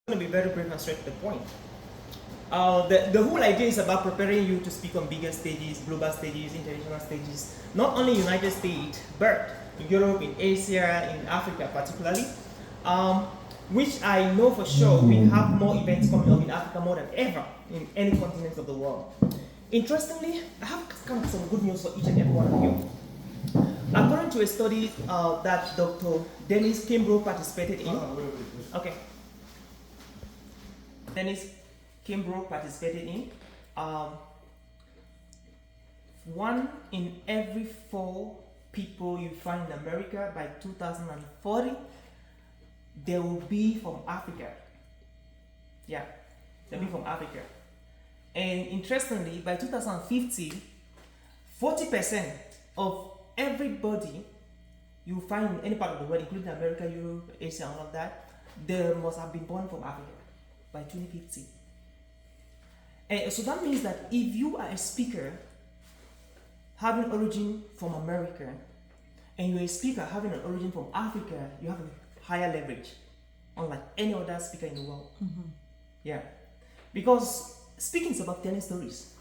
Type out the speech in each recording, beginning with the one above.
going to be very brief and straight to the point. The whole idea is about preparing you to speak on bigger stages, global stages, international stages, not only United States, but in Europe, in Asia, in Africa particularly, which I know for sure we have more events coming up in Africa more than ever in any continent of the world. Interestingly, I have kind of some good news for each and every one of you. According to a study that Dr. Dennis Kimbrough participated in, okay. Dennis Kimbrough participated in. 1 in every 4 people you find in America by 2040, they will be from Africa. Yeah, they'll be from Africa. And interestingly, by 2050, 40% of everybody you find in any part of the world, including America, Europe, Asia, and all of that, they must have been born from Africa by 2050. And so that means that if you are a speaker having origin from America, and you're a speaker having an origin from Africa, you have a higher leverage, unlike any other speaker in the world. Yeah, because speaking is about telling stories.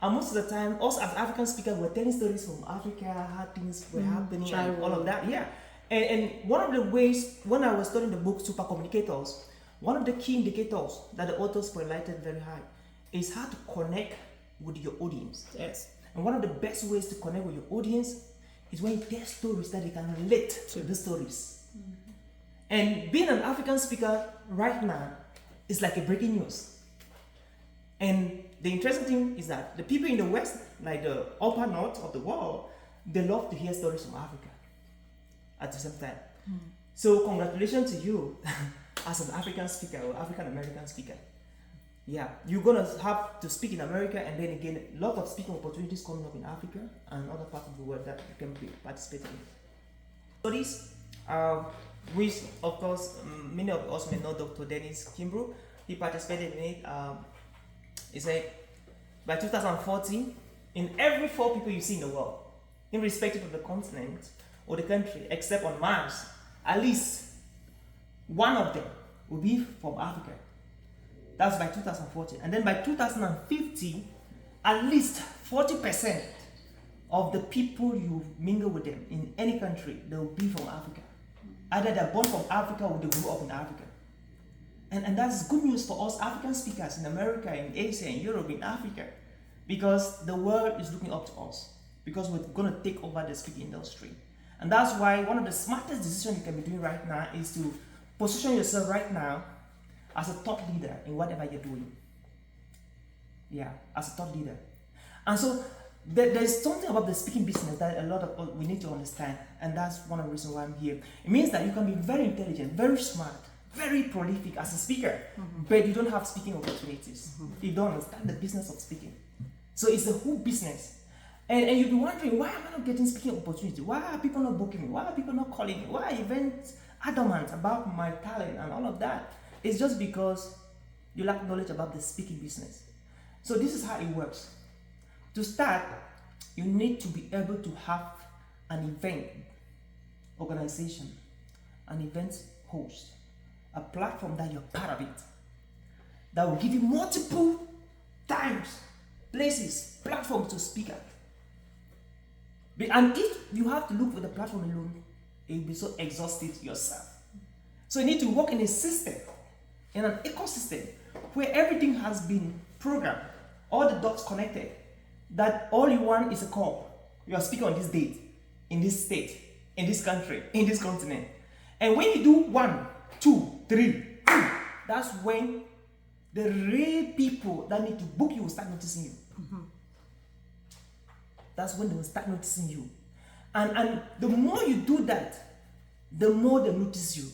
And most of the time, us as African speakers, we're telling stories from Africa, how things were happening, and all of that. Yeah. And one of the ways, when I was studying the book Super Communicators, one of the key indicators that the authors highlighted very high is how to connect with your audience. Yes. And one of the best ways to connect with your audience is when you tell stories that they can relate to the stories. And being an African speaker right now is like a breaking news. And the interesting thing is that the people in the West, like the upper north of the world, they love to hear stories from Africa at the same time. So congratulations to you as an African speaker or African American speaker. Yeah, you're gonna have to speak in America, and then again, a lot of speaking opportunities coming up in Africa and other parts of the world that you can participate in. Studies, which of course many of us may know Dr. Dennis Kimbrough. He participated in it. He said by 2040, in every 4 people you see in the world, irrespective of the continent or the country, except on Mars, at least one of them will be from Africa. That's by 2040. And then by 2050, at least 40% of the people you mingle with them in any country, they will be from Africa. Either they're born from Africa or they grew up in Africa. And that's good news for us African speakers in America, in Asia, in Europe, in Africa, because the world is looking up to us, because we're going to take over the speaking industry. And that's why one of the smartest decisions you can be doing right now is to position yourself right now as a thought leader in whatever you're doing. Yeah, as a thought leader. And so there's something about the speaking business that a lot of us we need to understand, and that's one of the reasons why I'm here. It means that you can be very intelligent, very smart, very prolific as a speaker, but you don't have speaking opportunities. You don't understand the business of speaking. So it's a whole business. And you'll be wondering, why am I not getting speaking opportunity? Why are people not booking me? Why are people not calling me? Why are events adamant about my talent and all of that? It's just because you lack knowledge about the speaking business. So this is how it works. To start, you need to be able to have an event organization, an event host, a platform that you're part of it, that will give you multiple times, places, platforms to speak at. And if you have to look for the platform alone, it will be so exhaustive yourself. So you need to work in a system, in an ecosystem, where everything has been programmed, all the dots connected, that all you want is a call. You are speaking on this date, in this state, in this country, in this continent. And when you do 1, 2, 3, that's when the real people that need to book you will start noticing you. That's when they will start noticing you. And the more you do that, the more they notice you.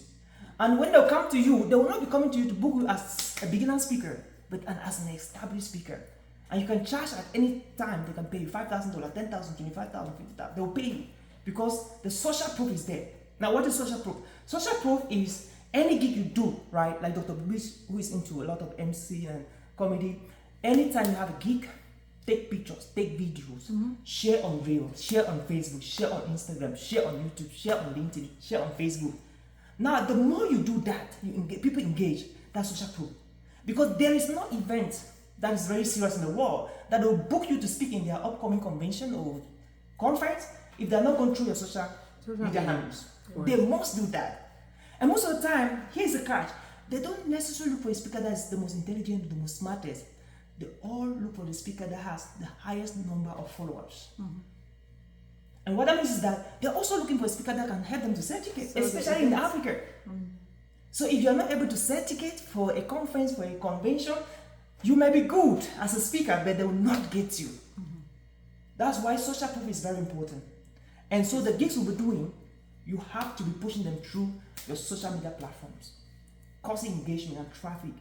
And when they'll come to you, they will not be coming to you to book you as a beginner speaker, but as an established speaker. And you can charge at any time. They can pay you $5,000, $10,000, $25,000, $50,000. They'll pay you because the social proof is there. Now, what is social proof? Social proof is any gig you do, right? Like Dr. Bish, who is into a lot of MC and comedy. Anytime you have a gig, take pictures, take videos, share on Reels, share on Facebook, share on Instagram, share on YouTube, share on LinkedIn, share on Facebook. Now, the more you do that, people engage. That's social proof. Because there is no event that is very serious in the world that will book you to speak in their upcoming convention or conference if they're not going through your social media handles. They must do that. And most of the time, here's the catch. They don't necessarily look for a speaker that's the most intelligent, the most smartest. They all look for the speaker that has the highest number of followers. And what that means is that they're also looking for a speaker that can help them to sell tickets, especially in Africa. So if you're not able to sell tickets for a conference, for a convention, you may be good as a speaker, but they will not get you. That's why social proof is very important. And so the gigs we'll be doing, you have to be pushing them through your social media platforms, causing engagement and traffic.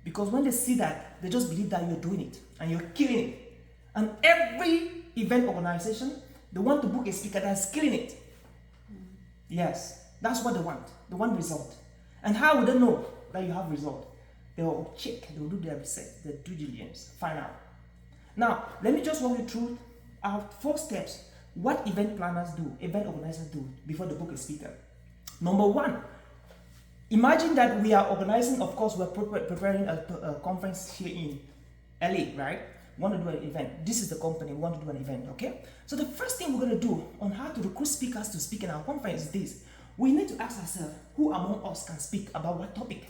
Because when they see that, they just believe that you're doing it and you're killing it. And every event organization, they want to book a speaker that's killing it. Yes, that's what they want. They want result. And how would they know that you have result? They will check, they will do their research, their due diligence, find out. Now, let me just walk you through our 4 steps. What event planners do, event organizers do before they book a speaker. Number 1, imagine that we are organizing, of course, we're preparing a conference here in LA, right? We want to do an event. This is the company, we want to do an event, okay? So the first thing we're going to do on how to recruit speakers to speak in our conference is this. We need to ask ourselves, who among us can speak about what topic?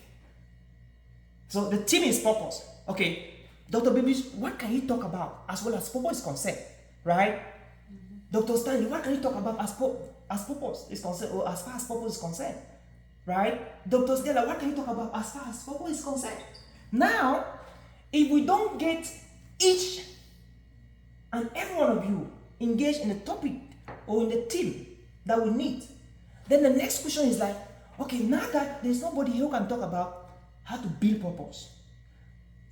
So the theme is purpose. Okay, Dr. Babish, what can he talk about as well as purpose is concerned, right? Dr. Stanley, what can he talk about as purpose is concerned, or as far as purpose is concerned, right? Dr. Stella, what can he talk about as far as purpose is concerned? Now, if we don't get each and every one of you engaged in a topic or in the theme that we need, then the next question is like, okay, now that there's nobody here who can talk about how to build purpose,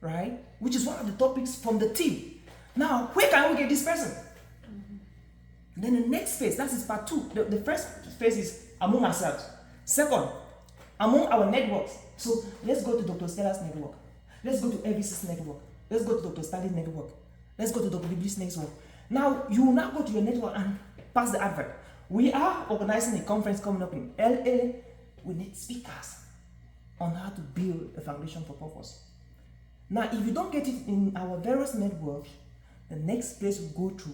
right? Which is one of the topics from the team. Now, where can we get this person? Then the next phase, that is part 2. The first phase is among ourselves. Second, among our networks. So let's go to Dr. Stella's network. Let's go to AVC's network. Let's go to Dr. Stanley's network. Let's go to Dr. Biblis' network. Now, you will now go to your network and pass the advert. We are organizing a conference coming up in LA. We need speakers on how to build a foundation for purpose. Now, if you don't get it in our various networks, the next place we go to,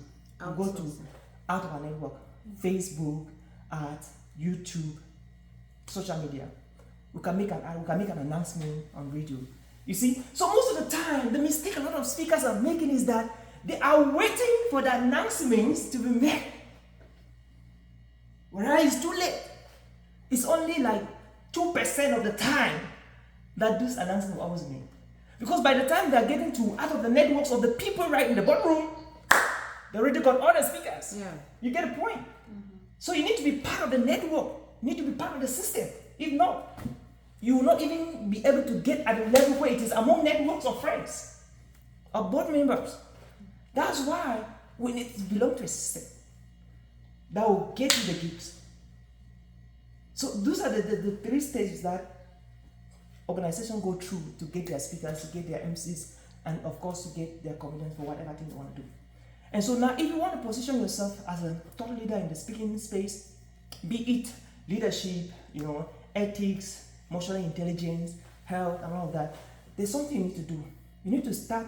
out of our network, Facebook, YouTube, social media. We can make an announcement on radio. You see, so most of the time, the mistake a lot of speakers are making is that they are waiting for the announcements to be made. Whereas it's too late. It's only like 2% of the time that this announcement will always be made. Because by the time they're getting to out of the networks of the people right in the boardroom, they already got all the speakers. Yeah. You get a point? So you need to be part of the network. You need to be part of the system. If not, you will not even be able to get at the level where it is among networks of friends, of board members. That's why we need to belong to a system that will get you the gifts. So those are the 3 stages that organizations go through to get their speakers, to get their MCs, and of course to get their commitments for whatever thing they want to do. And so now if you want to position yourself as a thought leader in the speaking space, be it leadership, ethics, emotional intelligence, health, and all of that, there's something you need to do. You need to start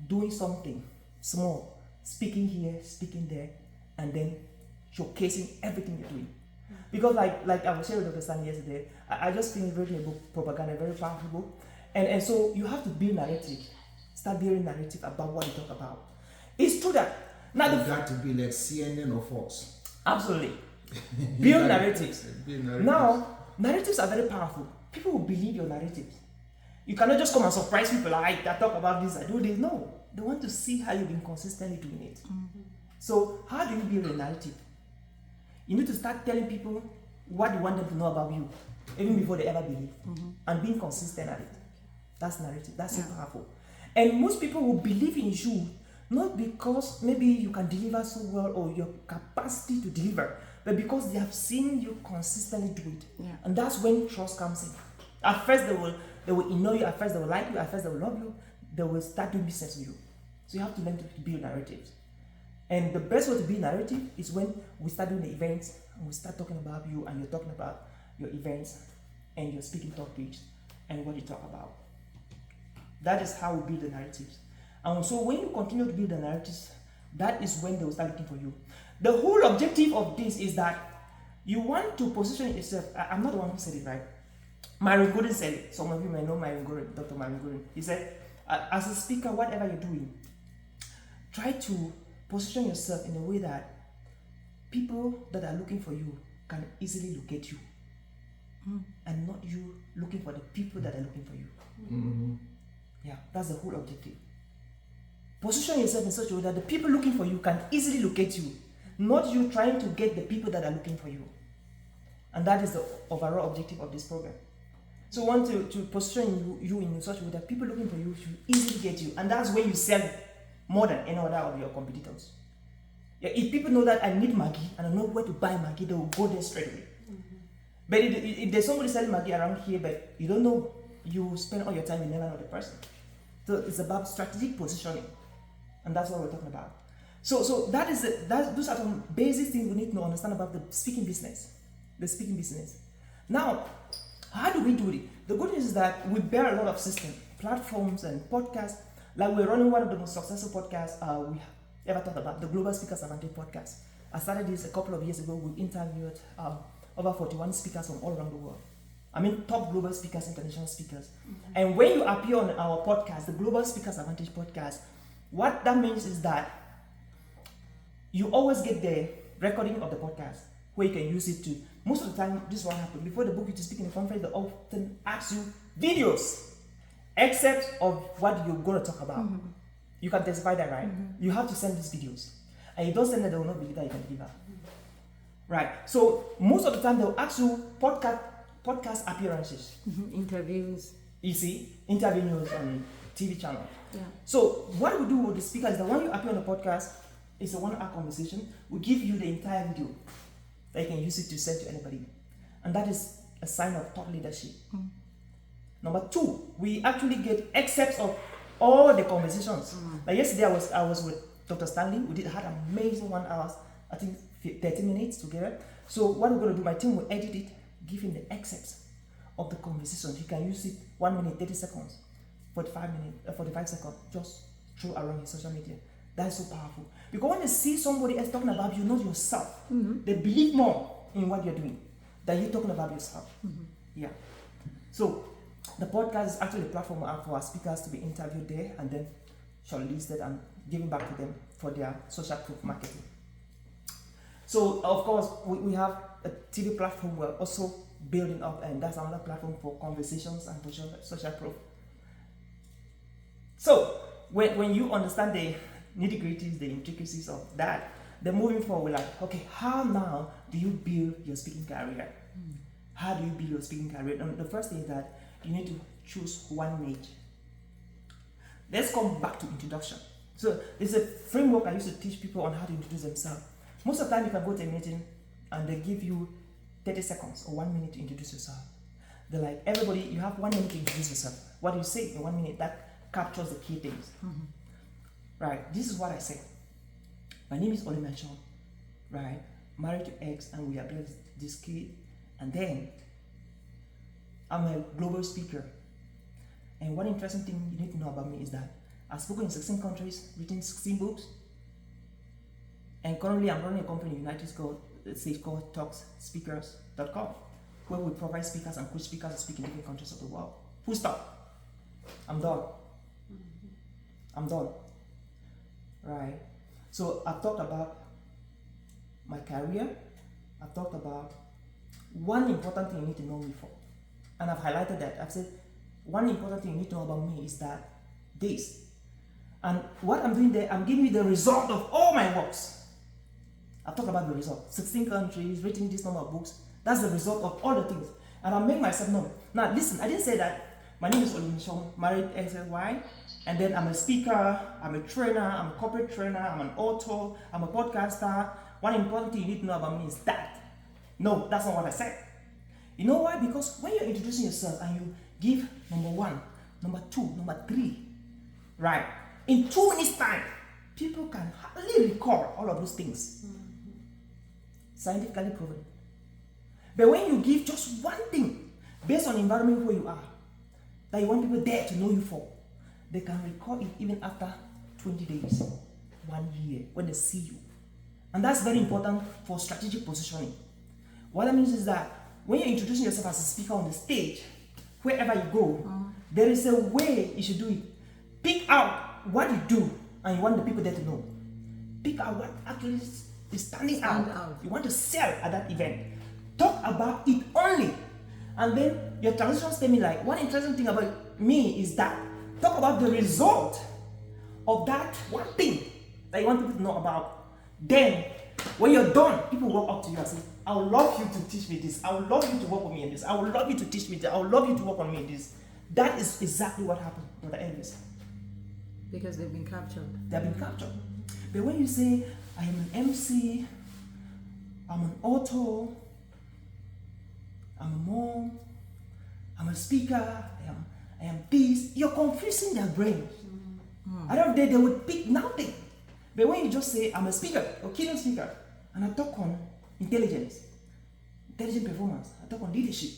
doing something small, speaking here, speaking there, and then showcasing everything you're doing. Because like I was sharing with Dr. Stanley yesterday, I just finished reading a book, Propaganda, a very powerful book. And so you have to build narrative. Start building narrative about what you talk about. It's true that now you've got to be like CNN or Fox. Absolutely. Build narratives. Now, narratives are very powerful. People will believe your narratives. You cannot just come and surprise people like, I talk about this, I do this. No. They want to see how you've been consistently doing it. So how do you build a narrative? You need to start telling people what you want them to know about you, even before they ever believe, and being consistent at it. That's narrative. That's so powerful. And most people will believe in you, not because maybe you can deliver so well or your capacity to deliver, but because they have seen you consistently do it. Yeah. And that's when trust comes in. At first they will ignore you, at first they will like you, at first they will love you, they will start doing business with you. So you have to learn to build narratives. And the best way to build narrative is when we start doing the events and we start talking about you and you're talking about your events and you're speaking topics and what you talk about. That is how we build the narratives. And so when you continue to build the narratives, that is when they will start looking for you. The whole objective of this is that you want to position yourself. I'm not the one who said it, right? Myron Gooden said it. Some of you may know Myron Gooden, Dr. Myron Gooden. He said, as a speaker, whatever you're doing, try to position yourself in a way that people that are looking for you can easily locate you, and not you looking for the people that are looking for you. Yeah, that's the whole objective. Position yourself in such a way that the people looking for you can easily locate you, not you trying to get the people that are looking for you. And that is the overall objective of this program. So we want to position you in such a way that people looking for you should easily get you. And that's where you sell more than any other of your competitors. Yeah, if people know that I need Maggi and I know where to buy Maggi, they will go there straight away. But if there's somebody selling Maggi around here, but you don't know, you spend all your time, you never know the person. So it's about strategic positioning. And that's what we're talking about. So those are some basic things we need to understand about the speaking business. The speaking business. Now, how do we do it? The good news is that we bear a lot of systems, platforms and podcasts. Like we're running one of the most successful podcasts we ever thought about, the Global Speakers Advantage podcast. I started this a couple of years ago. We interviewed over 41 speakers from all around the world. I mean, top global speakers, international speakers. And when you appear on our podcast, the Global Speakers Advantage podcast, what that means is that you always get the recording of the podcast where you can use it to. Most of the time, this is what happens. Before they book you to speak in a conference, they often ask you videos, excerpts of what you're going to talk about. You can testify that, right? You have to send these videos. And you don't send them, they will not believe that you can deliver. Right. So most of the time, they'll ask you podcast appearances. Interviews. You see, interviews on TV channel. Yeah. So what we do with the speaker is that when you appear on the podcast, it's a 1 hour conversation. We give you the entire video that you can use it to send to anybody. And that is a sign of thought leadership. Number 2, we actually get excerpts of all the conversations. Like yesterday I was with Dr. Stanley. We had an amazing 1 hour, I think 30 minutes together. So what we're going to do, my team will edit it, give him the excerpts of the conversation. He can use it 1 minute, 30 seconds, 45 seconds, just throw around his social media. That's so powerful. Because when they see somebody else talking about you, not yourself, they believe more in what you're doing than you talking about yourself. Yeah. So the podcast is actually a platform for our speakers to be interviewed there and then shortlisted and given back to them for their social proof marketing. So of course we have a TV platform we're also building up, and that's another platform for conversations and social proof. So when you understand the nitty-gritties, the intricacies of that, then moving forward, we're like, okay, how now do you build your speaking career? How do you build your speaking career? And the first thing is that you need to choose one niche. Let's come back to introduction. So there's a framework I used to teach people on how to introduce themselves. Most of the time you can go to a meeting and they give you 30 seconds or 1 minute to introduce yourself. They're like, everybody, you have 1 minute to introduce yourself. What do you say in 1 minute? That captures the key things. Right, this is what I say. My name is Oliver Nshom, right? Married to X, and we have this kid. And then I'm a global speaker. And one interesting thing you need to know about me is that I've spoken in 16 countries, written 16 books. And currently I'm running a company in the United States called TalksSpeakers.com, where we provide speakers and coach speakers to speak in different countries of the world. Full stop. I'm done. I'm done. Right. So I've talked about my career. I've talked about one important thing you need to know me for. And I've highlighted that. I've said one important thing you need to know about me is that this. And what I'm doing there, I'm giving you the result of all my works. I've talked about the result. 16 countries, written this number of books. That's the result of all the things. And I'll make myself known. Now listen, I didn't say that my name is Oliver Nshom, married XY. And then I'm a speaker, I'm a trainer, I'm a corporate trainer, I'm an author, I'm a podcaster. One important thing you need to know about me is that. No, that's not what I said. You know why? Because when you're introducing yourself and you give number 1, number 2, number 3, right? In 2 minutes time, people can hardly recall all of those things. Scientifically proven. But when you give just one thing, based on the environment where you are, that you want people there to know you for, they can recall it even after 20 days, 1 year, when they see you. And that's very important for strategic positioning. What that means is that when you're introducing yourself as a speaker on the stage, wherever you go, there is a way you should do it. Pick out what you do and you want the people there to know. Pick out what actually is standing out. You want to sell at that event. Talk about it only. And then your transition statement, like, one interesting thing about me is that talk about the result of that one thing that you want people to know about. Then, when you're done, people walk up to you and say, I would love you to teach me this. I would love you to work with me in this. I would love you to teach me this. I would love you to work on me in this. That is exactly what happened to the Elvis. Because they've been captured. They've been captured. But when you say, I am an MC, I'm an author, I'm a mom, I'm a speaker, I am this, you're confusing their brain. At the end of the day, they would pick nothing. But when you just say, I'm a speaker, a keynote speaker, and I talk on intelligent performance, I talk on leadership,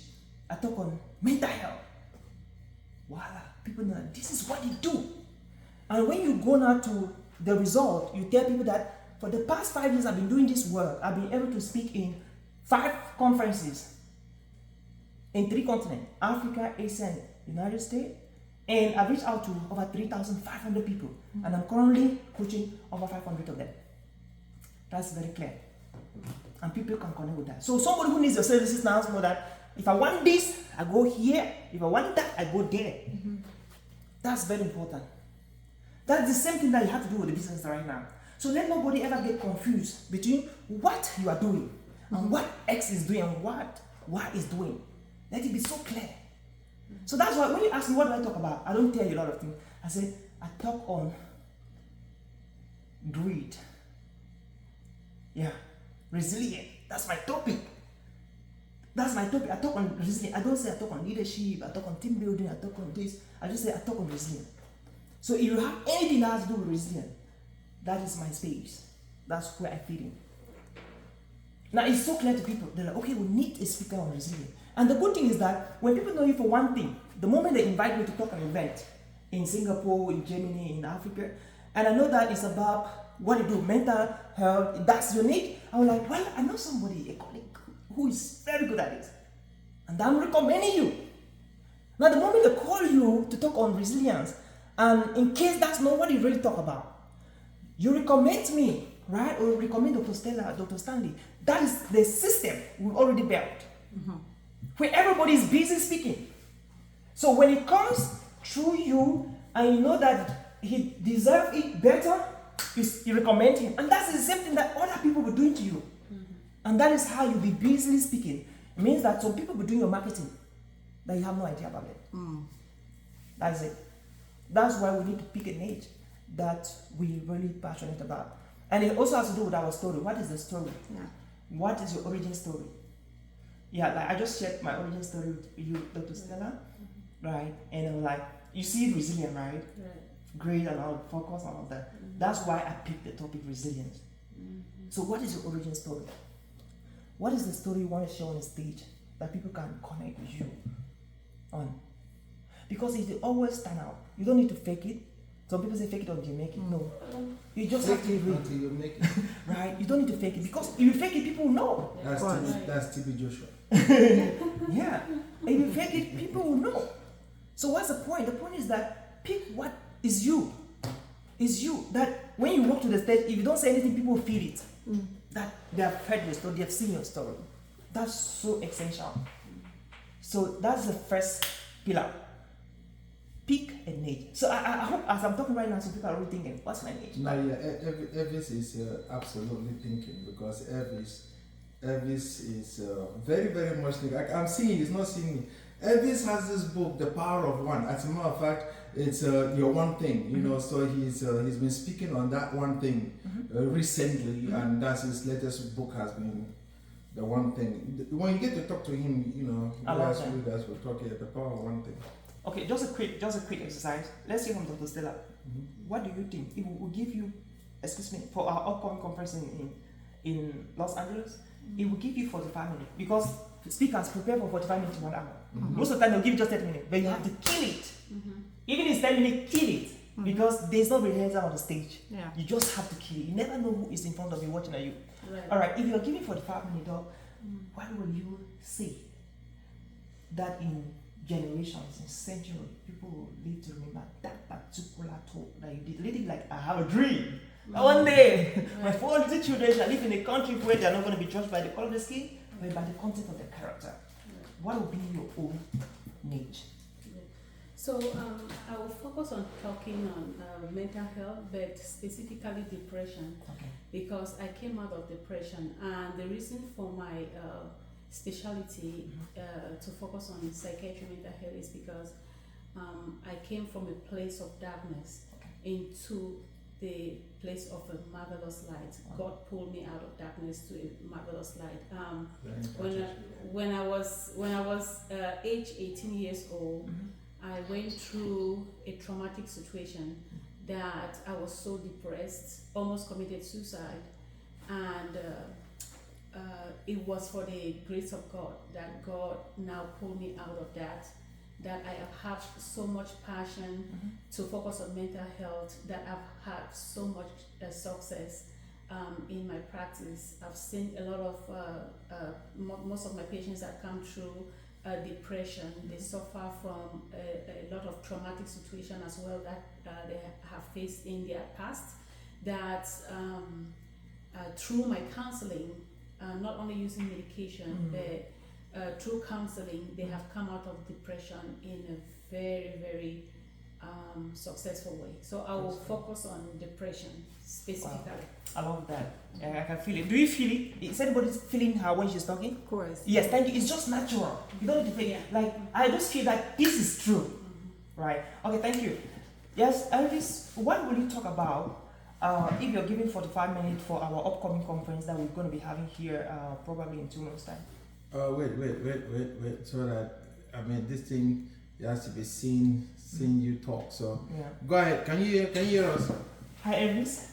I talk on mental health, voila, people know that this is what you do. And when you go now to the result, you tell people that for the past 5 years I've been doing this work, I've been able to speak in 5 conferences in 3 continents, Africa, Asia, and United States. And I've reached out to over 3,500 people. And I'm currently coaching over 500 of them. That's very clear. And people can connect with that. So somebody who needs your services now know that if I want this, I go here. If I want that, I go there. That's very important. That's the same thing that you have to do with the business right now. So let nobody ever get confused between what you are doing and what X is doing and what Y is doing. Let it be so clear. So that's why when you ask me what do I talk about, I don't tell you a lot of things. I say I talk on greed. Yeah, resilient. That's my topic. That's my topic. I talk on resilience. I don't say I talk on leadership. I talk on team building. I talk on this. I just say I talk on resilience. So if you have anything that has to do with resilience, that is my space. That's where I fit in. Now it's so clear to people. They're like, okay, we need a speaker on resilience. And the good thing is that when people know you for one thing, the moment they invite me to talk at an event in Singapore, in Germany, in Africa, and I know that it's about what you do, mental health, that's unique, I'm like, well, I know somebody, a colleague, who is very good at it. And I'm recommending you. Now, the moment they call you to talk on resilience, and in case that's not what you really talk about, you recommend me, right? Or recommend Dr. Stella, Dr. Stanley. That is the system we already built. Where everybody is busy speaking. So when it comes through you and you know that he deserves it better, you recommend him. And that's the same thing that other people will do to you. And that is how you'll be busily speaking. It means that some people will be doing your marketing that you have no idea about it. That's it. That's why we need to pick a niche that we're really passionate about. And it also has to do with our story. What is the story? Yeah. What is your origin story? Yeah, like I just shared my origin story with you, Dr. Stella, right? And I'm like, you see resilient, right? Great, and I'll focus on all that. That's why I picked the topic resilience. So what is your origin story? What is the story you want to show on the stage that people can connect with you on? Because it will always stand out. You don't need to fake it. Some people say fake it until you make it. No. You just have to Fake it read. until you make it. Right? You don't need to fake it. Because if you fake it, people will know. That's TB Joshua. Yeah. If you fake it, people will know. So what's the point? The point is that pick what is you. Is you. That when you walk to the stage, if you don't say anything, people will feel it. That they have heard your story, they have seen your story. That's so essential. So that's the first pillar. Pick a niche. So I hope as I'm talking right now, some people are already thinking, what's my niche? No, yeah, Elvis is absolutely thinking, because Elvis is very, very much like I'm seeing. He's not seeing me. Elvis has this book, The Power of One. As a matter of fact, it's your one thing, you know. So he's been speaking on that one thing recently, and that's his latest book has been the one thing. When you get to talk to him, you know, you guys will talk here. The Power of One thing. Okay, just a quick exercise. Let's hear from Dr. Stella. What do you think? It will give you, excuse me, for our upcoming conference in Los Angeles, it will give you 45 minutes, because speakers prepare for 45 minutes to 1 hour. Most of the time they'll give you just 30 minutes, but you have to kill it. Even if it's 10 minutes, kill it. Because there's no rehearsal on the stage. Yeah. You just have to kill it. You never know who is in front of you watching at you. Right. All right, if you're giving 45 minutes, why will you say that in generations, in centuries, people will live to remember that particular talk that you did? Literally, like, I have a dream. That one day, my 4 little children shall live in a country where they're not going to be judged by the color of the skin, but by the content of their character. What will be your own niche? So I will focus on talking on mental health, but specifically depression, because I came out of depression, and the reason for my specialty to focus on psychiatry mental health is because I came from a place of darkness into the place of a marvelous light. God pulled me out of darkness to a marvelous light. When I was age 18 years old, I went through a traumatic situation that I was so depressed, almost committed suicide, and it was for the grace of God that God now pulled me out of that I have so much passion to focus on mental health, that I've had so much success in my practice. I've seen a lot of, most of my patients that come through depression, they suffer from a lot of traumatic situation as well that they have faced in their past, that through my counseling, not only using medication, but through counseling, they have come out of depression in a very, very successful way. So I will focus on depression specifically. Wow. I love that. I can feel it. Do you feel it? Is anybody feeling her when she's talking? Of course. Yes, thank you. It's just natural. You don't need to feel like, I just feel that this is true. Right? Okay, thank you. Yes, Elvis, what will you talk about if you're giving 45 minutes for our upcoming conference that we're going to be having here probably in 2 months' time? Wait. So that, I mean, this thing, it has to be seen you talk. So go ahead. Can you hear us? Hi, Elvis.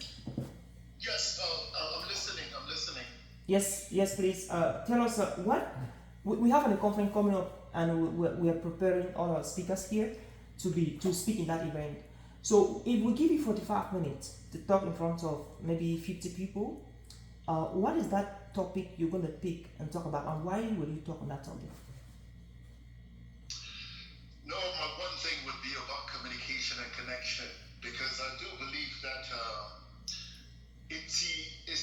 Yes, I'm listening. Yes, please. Tell us what we have a conference coming up, and we are preparing all our speakers here to speak in that event. So if we give you 45 minutes to talk in front of maybe 50 people, what is that topic you're going to pick and talk about, and why will you talk on that topic? No, my one thing would be about communication and connection, because I do believe that it's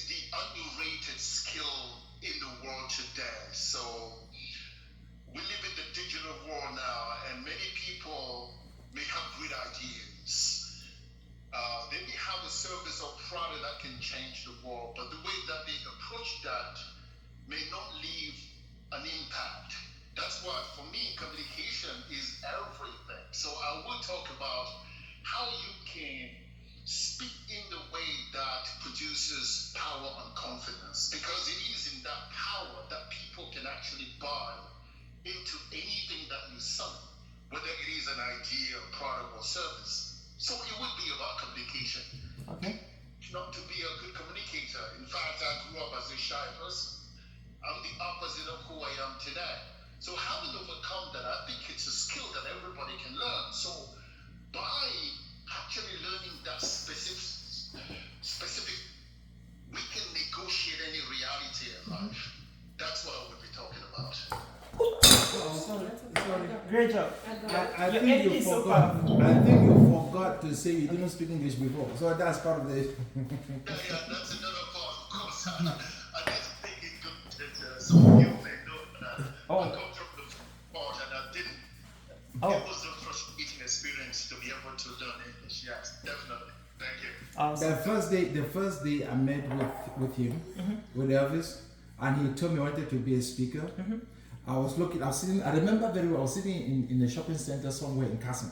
the underrated skill in the world today. So we live in the digital world now, and many people may have great ideas. They may have a service or product that can change the world, but the way that they approach that may not leave an impact. That's why, for me, communication is everything. So I will talk about how you can speak in the way that produces power and confidence, because it is in that power that people can actually buy into anything that you sell, whether it is an idea, product, or service. So it would be about communication. Okay. Not to be a good communicator. In fact, I grew up as a shy person. I'm the opposite of who I am today. So how to overcome that, I think it's a skill that everybody can learn. So by actually learning that specific, we can negotiate any reality in life. That's what I would be talking about. Sorry. Great job. I think you forgot to say you didn't speak English before. So that's part of the. Yeah, that's another part, of course. I didn't think it could. Some of you may know that I come from the part and I didn't. It was a frustrating experience to be able to learn English. Yes, definitely. Thank you. Awesome. The first day I met with him, with Elvis, and he told me he wanted to be a speaker. I remember very well, I was sitting in a shopping center somewhere in Kassam.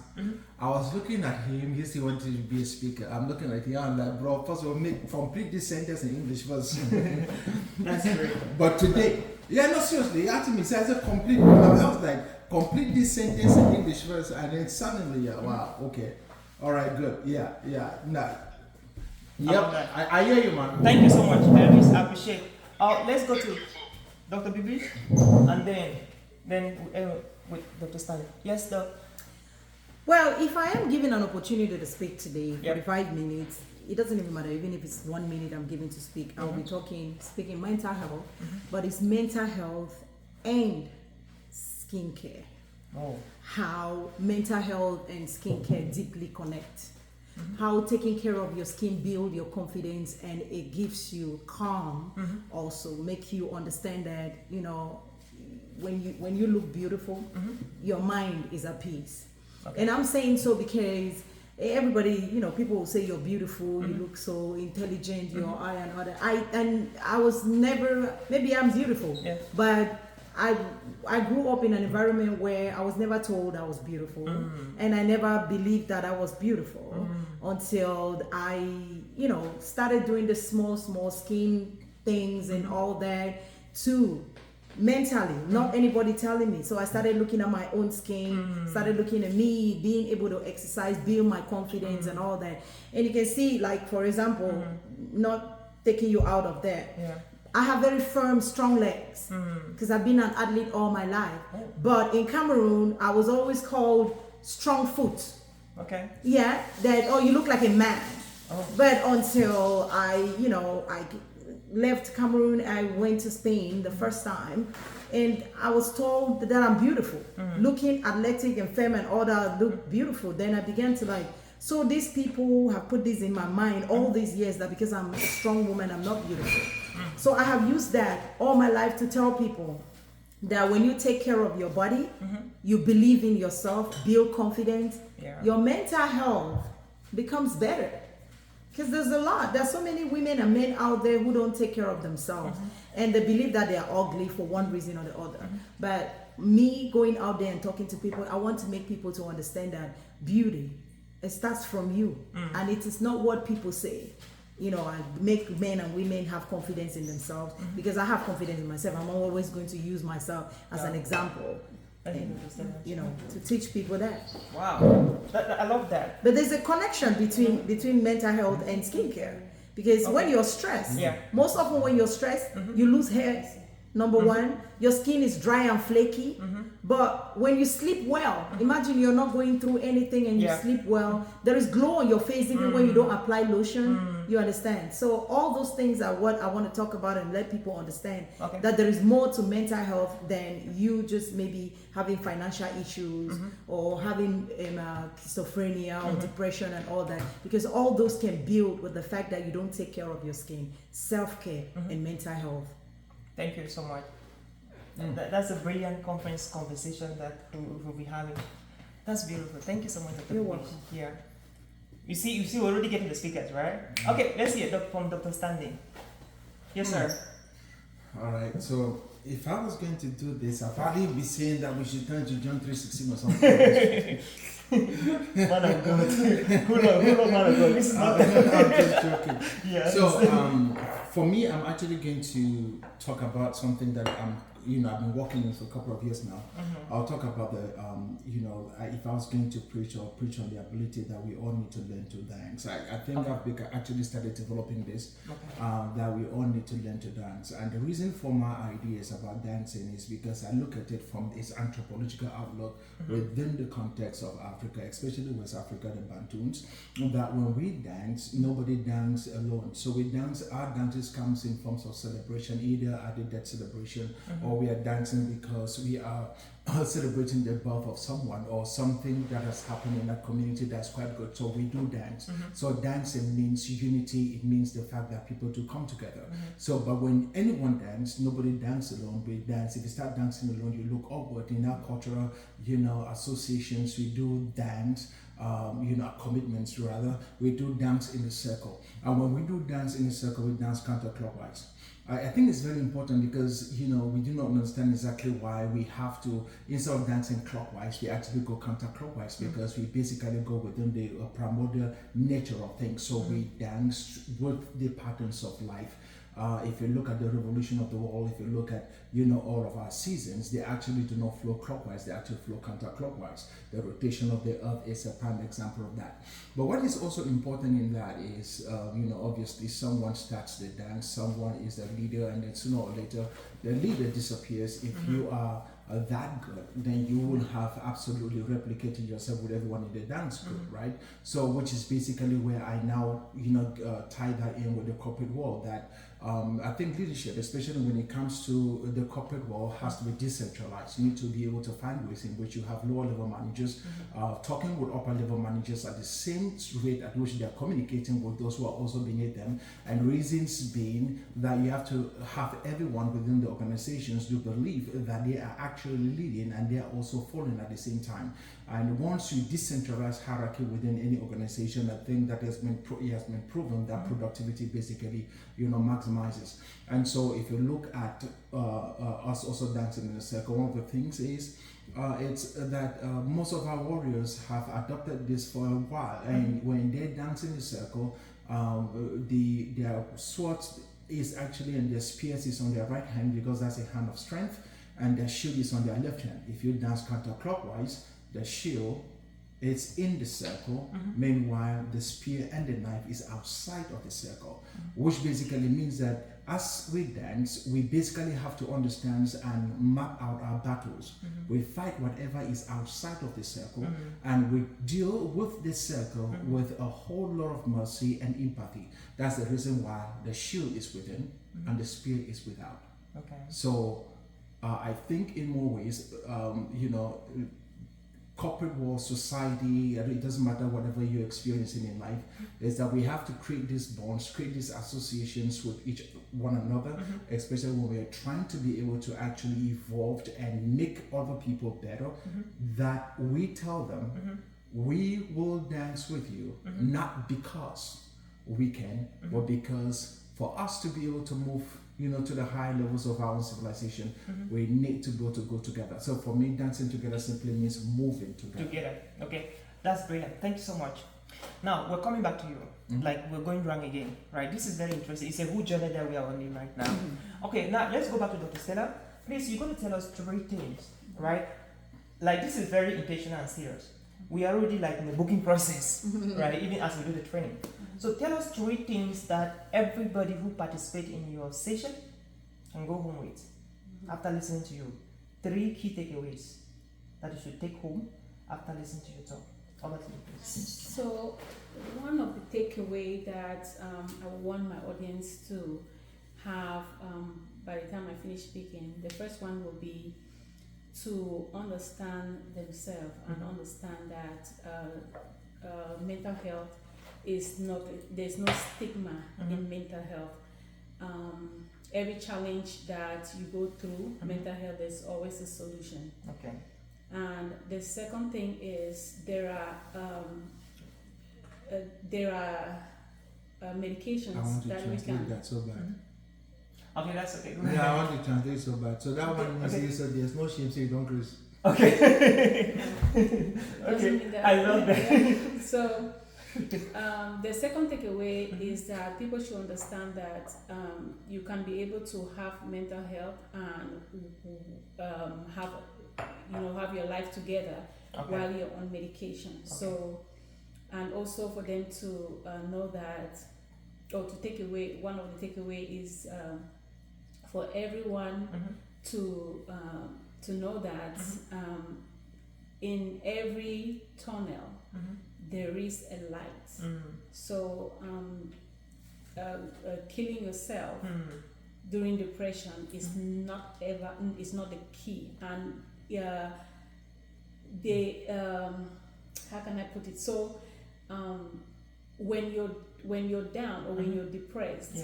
I was looking at him, he said he wanted to be a speaker. I'm looking at him, I'm like, bro, first of all, complete this sentence in English first. That's great. But today, no, seriously, he asked me, he said, I was like, complete this sentence in English first, and then suddenly, wow, okay. All right, good, no. Yep, I hear you, man. Thank you so much, Elvis. I appreciate it. Let's go to. Dr. Bibi, and then with Dr. Stanley. Yes, Doc. Well, if I am given an opportunity to speak today, Yep. 45 minutes, it doesn't even matter. Even if it's 1 minute I'm given to speak, I'll be speaking mental health, but it's mental health and skincare. Oh. How mental health and skincare deeply connect. How taking care of your skin build your confidence, and it gives you calm. Also make you understand that, you know, when you look beautiful, your mind is at peace. Okay. And I'm saying so because everybody, you know, people will say you're beautiful, you look so intelligent, your eye and all that. I was never, maybe I'm beautiful, Yeah. but I grew up in an environment where I was never told I was beautiful, and I never believed that I was beautiful until I, you know, started doing the small skin things and all that too. Mentally, not anybody telling me. So I started looking at my own skin, started looking at me, being able to exercise, build my confidence and all that. And you can see, like, for example, not taking you out of that. Yeah. I have very firm, strong legs because I've been an athlete all my life. Oh. But in Cameroon, I was always called strong foot. Okay. Yeah, that, oh, you look like a man. Oh. But until I left Cameroon, I went to Spain the first time, and I was told that I'm beautiful, looking athletic and firm and all that, look beautiful. Then I began to like, so these people have put this in my mind all these years that because I'm a strong woman, I'm not beautiful. So I have used that all my life to tell people that when you take care of your body, you believe in yourself, build confidence, your mental health becomes better. Because there's so many women and men out there who don't take care of themselves, and they believe that they are ugly for one reason or the other. But me going out there and talking to people, I want to make people to understand that beauty, it starts from you, and it is not what people say. You know, I make men and women have confidence in themselves because I have confidence in myself. I'm always going to use myself as an example. And, you know, to teach people that. Wow, I love that. But there's a connection between mental health and skincare, because when you're stressed, most often when you're stressed, you lose hair. Number one, your skin is dry and flaky. But when you sleep well, imagine you're not going through anything and you sleep well, there is glow on your face even when you don't apply lotion. You understand? So all those things are what I want to talk about and let people understand that there is more to mental health than you just maybe having financial issues or having schizophrenia or depression and all that, because all those can build with the fact that you don't take care of your skin, self-care and mental health. Thank you so much. That's a brilliant conversation that we'll be having. That's beautiful. Thank you so much, Dr. You're Bibi. welcome. Yeah. You see, we're already getting the speakers, right? Okay, let's hear from Dr. Stanley. Yes, sir. All right. So if I was going to do this, I'd probably be saying that we should turn to John 3:16 or something. Man of God. Who knows, man of God? This is not. I'm just joking. Yeah. So for me, I'm actually going to talk about something that I've been working on for a couple of years now. I'll talk about the, if I was going to preach on the ability that we all need to learn to dance. I think I've actually started developing this, that we all need to learn to dance. And the reason for my ideas about dancing is because I look at it from its anthropological outlook within the context of Africa, especially West Africa, the Bantus, that when we dance, nobody dances alone. So we dance, our dances comes in forms of celebration, either at the death celebration, or we are dancing because we are celebrating the birth of someone or something that has happened in that community that's quite good. So we do dance. So dancing means unity. It means the fact that people do come together. So, but when anyone dances, nobody dances alone. We dance. If you start dancing alone, you look awkward. In our cultural, associations, we do dance. Commitments rather, we do dance in a circle. And when we do dance in a circle, we dance counterclockwise. I think it's very important because, we do not understand exactly why we have to, instead of dancing clockwise, we actually go counterclockwise because we basically go within the primordial nature of things. So we dance with the patterns of life. If you look at the revolution of the world, if you look at, all of our seasons, they actually do not flow clockwise, they actually flow counterclockwise. The rotation of the earth is a prime example of that. But what is also important in that is, obviously someone starts the dance, someone is the leader, and then sooner or later the leader disappears. If you are that good, then you will have absolutely replicated yourself with everyone in the dance group, right? So, which is basically where I now, tie that in with the corporate world. That I think leadership, especially when it comes to the corporate world, has to be decentralized. You need to be able to find ways in which you have lower level managers talking with upper level managers at the same rate at which they are communicating with those who are also beneath them. And reasons being that you have to have everyone within the organizations to believe that they are actually leading and they are also following at the same time. And once you decentralize hierarchy within any organization, I think that it has been proven that productivity basically, maximizes. And so if you look at us also dancing in a circle, one of the things is it's that most of our warriors have adopted this for a while, and when they dance in a circle, their swords is actually, and their spears is on their right hand because that's a hand of strength, and their shield is on their left hand. If you dance counterclockwise, the shield is in the circle, meanwhile the spear and the knife is outside of the circle, which basically means that as we dance, we basically have to understand and map out our battles. We fight whatever is outside of the circle, and we deal with the circle with a whole lot of mercy and empathy. That's the reason why the shield is within and the spear is without. Okay. So I think in more ways, corporate world, society, it doesn't matter whatever you're experiencing in life, is that we have to create these bonds, create these associations with one another, especially when we are trying to be able to actually evolve and make other people better, that we tell them, we will dance with you, not because we can, but because for us to be able to move to the high levels of our own civilization, we need to be able to go together. So for me, dancing together simply means moving together. Okay, that's brilliant. Thank you so much. Now we're coming back to you. Like we're going wrong again, right? This is very interesting. It's a whole journey that we are on in right now. Okay, now let's go back to Dr. Stella. Please, you're going to tell us 3 things, right? Like this is very intentional and serious. We are already like in the booking process, right? Even as we do the training. So tell us 3 things that everybody who participates in your session can go home with after listening to you. 3 key takeaways that you should take home after listening to your talk. Over to you, please. So one of the takeaway that I want my audience to have by the time I finish speaking, the first one will be to understand themselves and understand that mental health is not, there's no stigma in mental health. Every challenge that you go through, mental health, there's always a solution. Okay. And the second thing is there are medications I want to that we translate can. that so bad. Okay, that's okay. Go ahead. Yeah, I want to translate so bad. So that one means so there's no shame, so you don't crazy. Okay. Doesn't mean that- I love that. So the second takeaway is that people should understand that you can be able to have mental health and have your life together while you're on medication. Okay. So, and also for them to know that, or to take away, one of the takeaway is for everyone to know that in every tunnel there is a light. So killing yourself during depression is not the key. And they how can I put it? So when you're down or when you're depressed,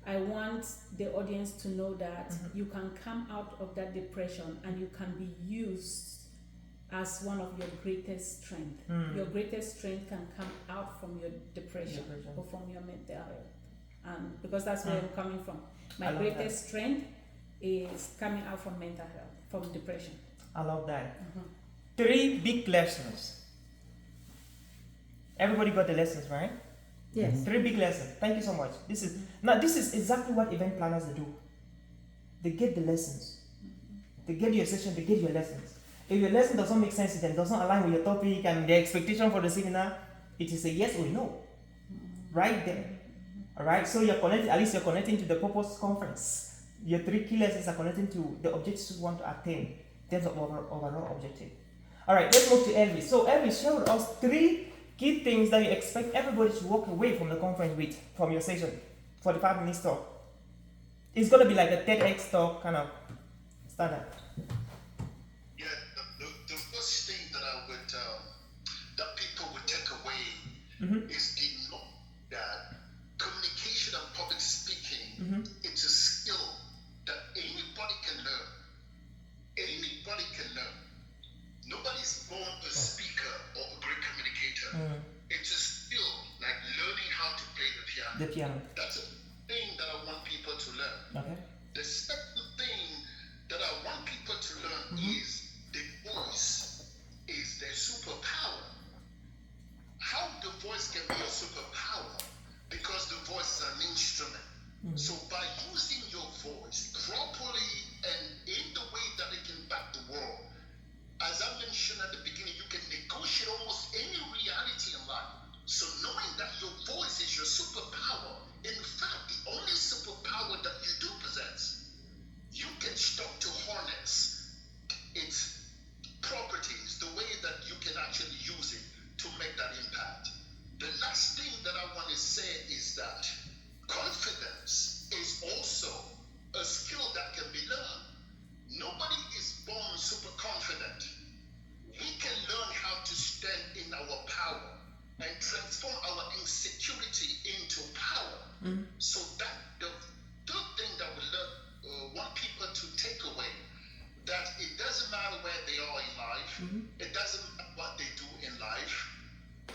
I want the audience to know that you can come out of that depression and you can be used as one of your greatest strength. Your greatest strength can come out from your depression or from your mental health. And because that's where I'm coming from. My greatest strength is coming out from mental health, from depression. I love that. 3 big lessons. Everybody got the lessons, right? Yes. 3 big lessons. Thank you so much. This is exactly what event planners do. They get the lessons. They get your session, they get your lessons. If your lesson doesn't make sense to them, doesn't align with your topic and the expectation for the seminar, it is a yes or no. Right there. Alright, so you're connecting, at least you're connecting to the purpose conference. Your 3 key lessons are connecting to the objectives you want to attain in terms of overall objective. Alright, let's move to Elvis. So Elvis, share with us 3 key things that you expect everybody to walk away from the conference with, from your session, 45 minutes talk. It's going to be like a TEDx talk kind of standard. Yeah, the first thing that I would, that people would take away is the know that communication and public speaking, it's a skill that anybody can learn. Anybody can learn. Nobody's born a speaker or a great communicator. It's a skill, like learning how to play the piano. The piano. That's a thing that I want people to learn. Okay. The second thing that I want people to learn is the voice is their superpower. How the voice can be a superpower? Because the voice is an instrument. So by using your voice properly and in the way that it can impact the world, as I mentioned at the beginning, you can negotiate almost any reality in life. So knowing that your voice is your superpower, in fact, the only superpower that you do possess, you can stop to harness its properties, the way that you can actually use it to make that impact. The last thing that I want to say is that confidence is also a skill that can be learned. Nobody is born super confident. We can learn how to stand in our power and transform our insecurity into power. So that the third thing that we want people to take away, that it doesn't matter where they are in life, it doesn't matter what they do in life,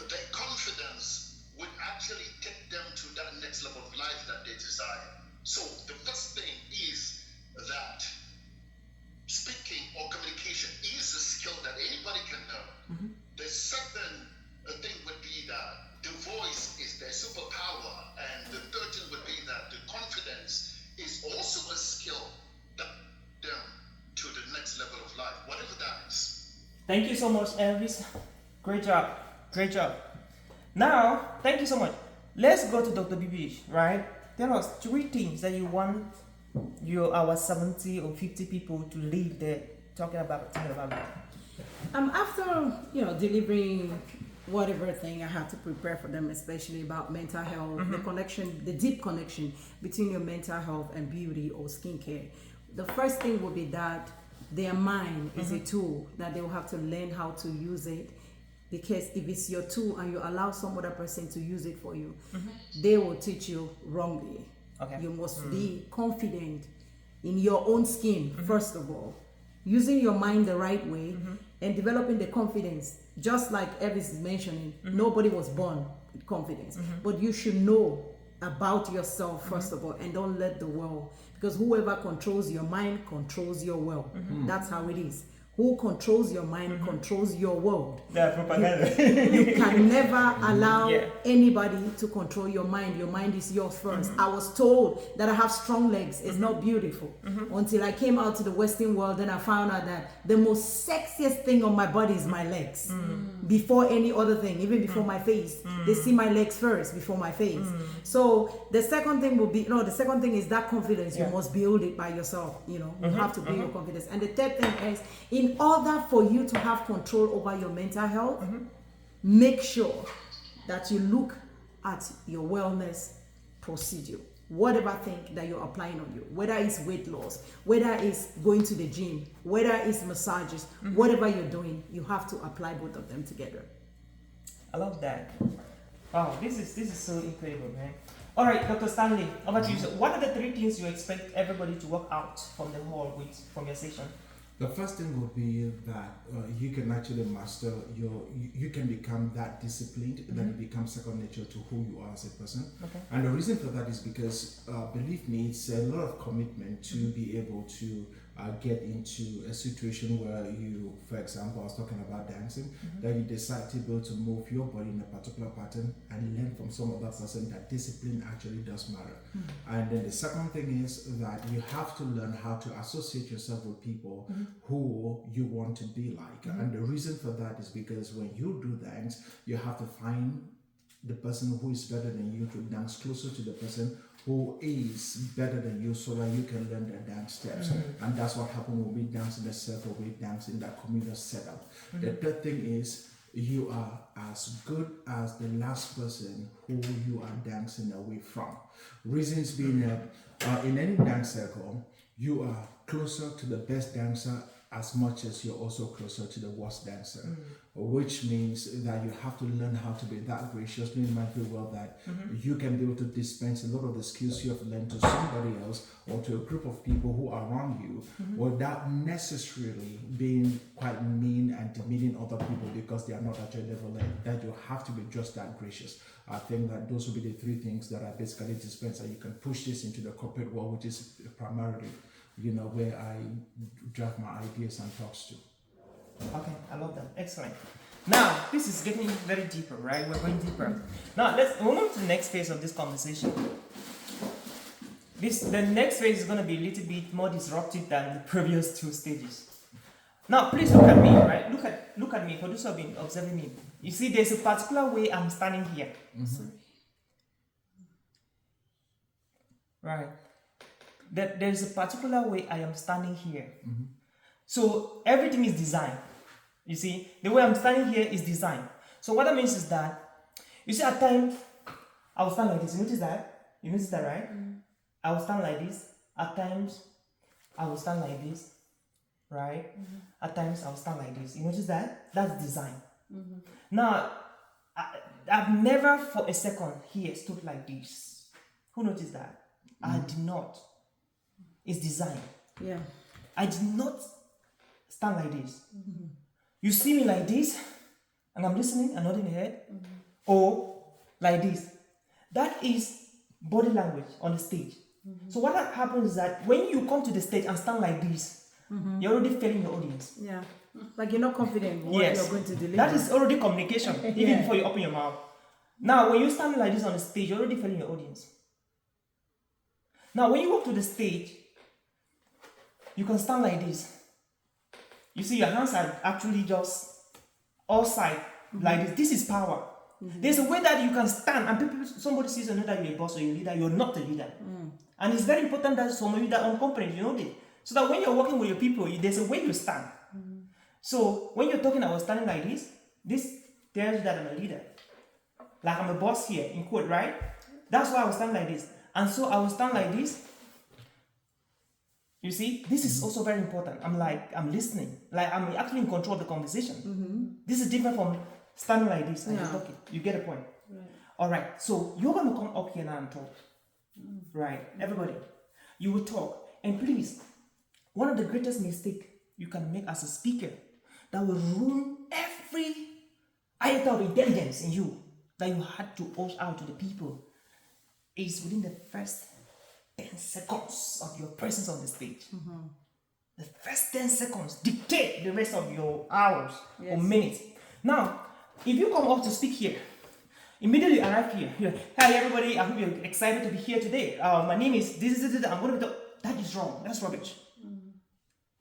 their confidence would actually take them to that next level of life that they desire. So the first thing is that speaking or communication is a skill that anybody can learn. The second thing would be that the voice is their superpower, and the third thing would be that the confidence is also a skill that them to the next level of life, whatever that is. Thank you so much, Elvis. Great job. Great job. Now, thank you so much. Let's go to Dr. Bibish, right? Tell us 3 things that you want our 70 or 50 people to leave there thinking about that. After delivering whatever thing I had to prepare for them, especially about mental health, the connection, the deep connection between your mental health and beauty or skincare. The first thing would be that their mind is a tool that they will have to learn how to use it. Because if it's your tool and you allow some other person to use it for you, they will teach you wrongly. Okay. You must be confident in your own skin, first of all. Using your mind the right way and developing the confidence. Just like Elvis is mentioning, nobody was born with confidence. But you should know about yourself, first of all, and don't let the world, because whoever controls your mind controls your world. That's how it is. Who controls your mind controls your world. Yeah, propaganda. You can never allow anybody to control your mind. Your mind is yours first. I was told that I have strong legs. It's not beautiful. Until I came out to the Western world, then I found out that the most sexiest thing on my body is my legs. Before any other thing, even before my face. They see my legs first before my face. So the second thing will be, the second thing is that confidence. You must build it by yourself. You have to build your confidence. And the third thing is, in order for you to have control over your mental health, make sure that you look at your wellness procedure. Whatever thing that you're applying on you, whether it's weight loss, whether it's going to the gym, whether it's massages, whatever you're doing, you have to apply both of them together. I love that. Wow, this is so incredible, man. All right, Dr. Stanley, over to you. So what are the 3 things you expect everybody to walk out from the hall with, from your session? The first thing would be that you can actually master you can become that disciplined that it becomes second nature to who you are as a person. Okay. And the reason for that is because, believe me, it's a lot of commitment to be able to get into a situation where you, for example, I was talking about dancing, that you decide to be able to move your body in a particular pattern and learn from some other person that discipline actually does matter. And then the second thing is that you have to learn how to associate yourself with people who you want to be like. And the reason for that is because when you do dance, you have to find the person who is better than you to dance closer to the person who is better than you, so that you can learn the dance steps. And that's what happens when we dance in the circle, we dance in that communal setup. The third thing is you are as good as the last person who you are dancing away from. Reasons being that in any dance circle, you are closer to the best dancer as much as you're also closer to the worst dancer, which means that you have to learn how to be that gracious, knowing very well that you can be able to dispense a lot of the skills you have learned to somebody else or to a group of people who are around you, without necessarily being quite mean and demeaning other people because they are not at your level. That you have to be just that gracious. I think that those will be the three things that I basically dispense, and you can push this into the corporate world, which is primarily where I drive my ideas and talks to. Okay, I love that. Excellent. Now, this is getting very deeper, right? We're going deeper. Now, let's move on to the next phase of this conversation. The next phase is going to be a little bit more disruptive than the previous two stages. Now, please look at me, right? Look at me. For those who have been observing me, you see, there's a particular way I'm standing here. Sorry. Right. There's a particular way I am standing here. So everything is designed. You see, the way I'm standing here is designed. So what that means is that, you see, at times I will stand like this. You notice that? You notice that, right? I will stand like this. At times I will stand like this, right? At times I will stand like this. You notice that? That's design. Now, I've never for a second here stood like this. Who noticed that? I did not. It's design. Yeah. I did not stand like this. You see me like this, and I'm listening and nodding my head, or like this. That is body language on the stage. So what happens is that when you come to the stage and stand like this, you're already failing your audience. Yeah. Like you're not confident in what Yes. you're going to deliver. That is already communication, even before you open your mouth. Now, when you stand like this on the stage, you're already failing your audience. Now, when you walk to the stage, you can stand like this. You see, your hands are actually just all side like this. This is power. There's a way that you can stand and somebody sees and know that you're a boss or you're a leader. You're not a leader. And it's very important that some of you that own companies, you know this. So that when you're working with your people, there's a way you stand. So when you're talking about standing like this tells you that I'm a leader. Like I'm a boss here, in quote, right? That's why I will stand like this. And so I will stand like this. You see, this is also very important. I'm listening. Like I'm actually in control of the conversation. This is different from standing like this and you're talking. You get a point. Right. All right. So you're going to come up here now and talk. Right. Everybody, you will talk. And please, one of the greatest mistakes you can make as a speaker that will ruin every iota of intelligence in you that you had to push out to the people is within the first 10 seconds of your presence on the stage. The first 10 seconds dictate the rest of your hours or minutes. Now, if you come up to speak here, immediately arrive here, you're like, hi everybody, I hope you're excited to be here today. My name is this, I'm going to be that is wrong. That's rubbish.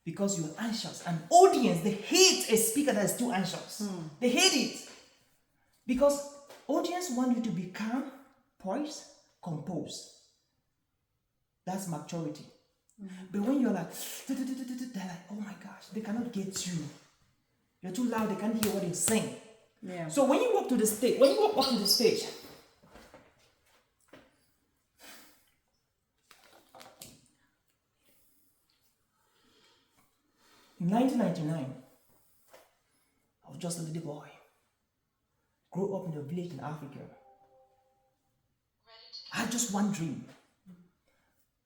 Because you're anxious. And audience, they hate a speaker that is too anxious. They hate it. Because audience want you to be calm, poised, composed. That's maturity. But when you're like, they're like, oh my gosh, they cannot get you. You're too loud, they can't hear what you're saying. Yeah. So when you walk to the stage, when you walk up to the stage, in 1999, I was just a little boy. Grew up in a village in Africa. I had just one dream.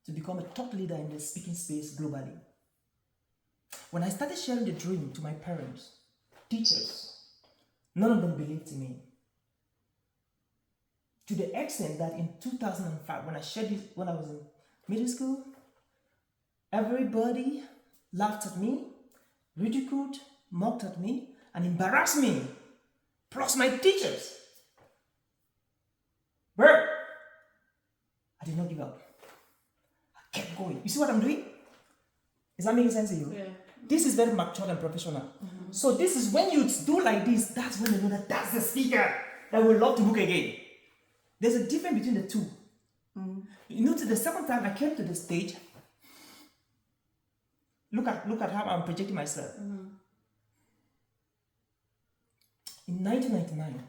To become a top leader in the speaking space globally. When I started sharing the dream to my parents, teachers, none of them believed in me. To the extent that in 2005, when I shared this, when I was in middle school, everybody laughed at me, ridiculed, mocked at me, and embarrassed me, plus my teachers. But I did not give up. I kept going. You see what I'm doing? Is that making sense to you? Yeah. This is very mature and professional. So this is when you do like this, that's when you know that that's the speaker that will love to book again. There's a difference between the two. You notice the second time I came to the stage, look at how I'm projecting myself. In 1999, you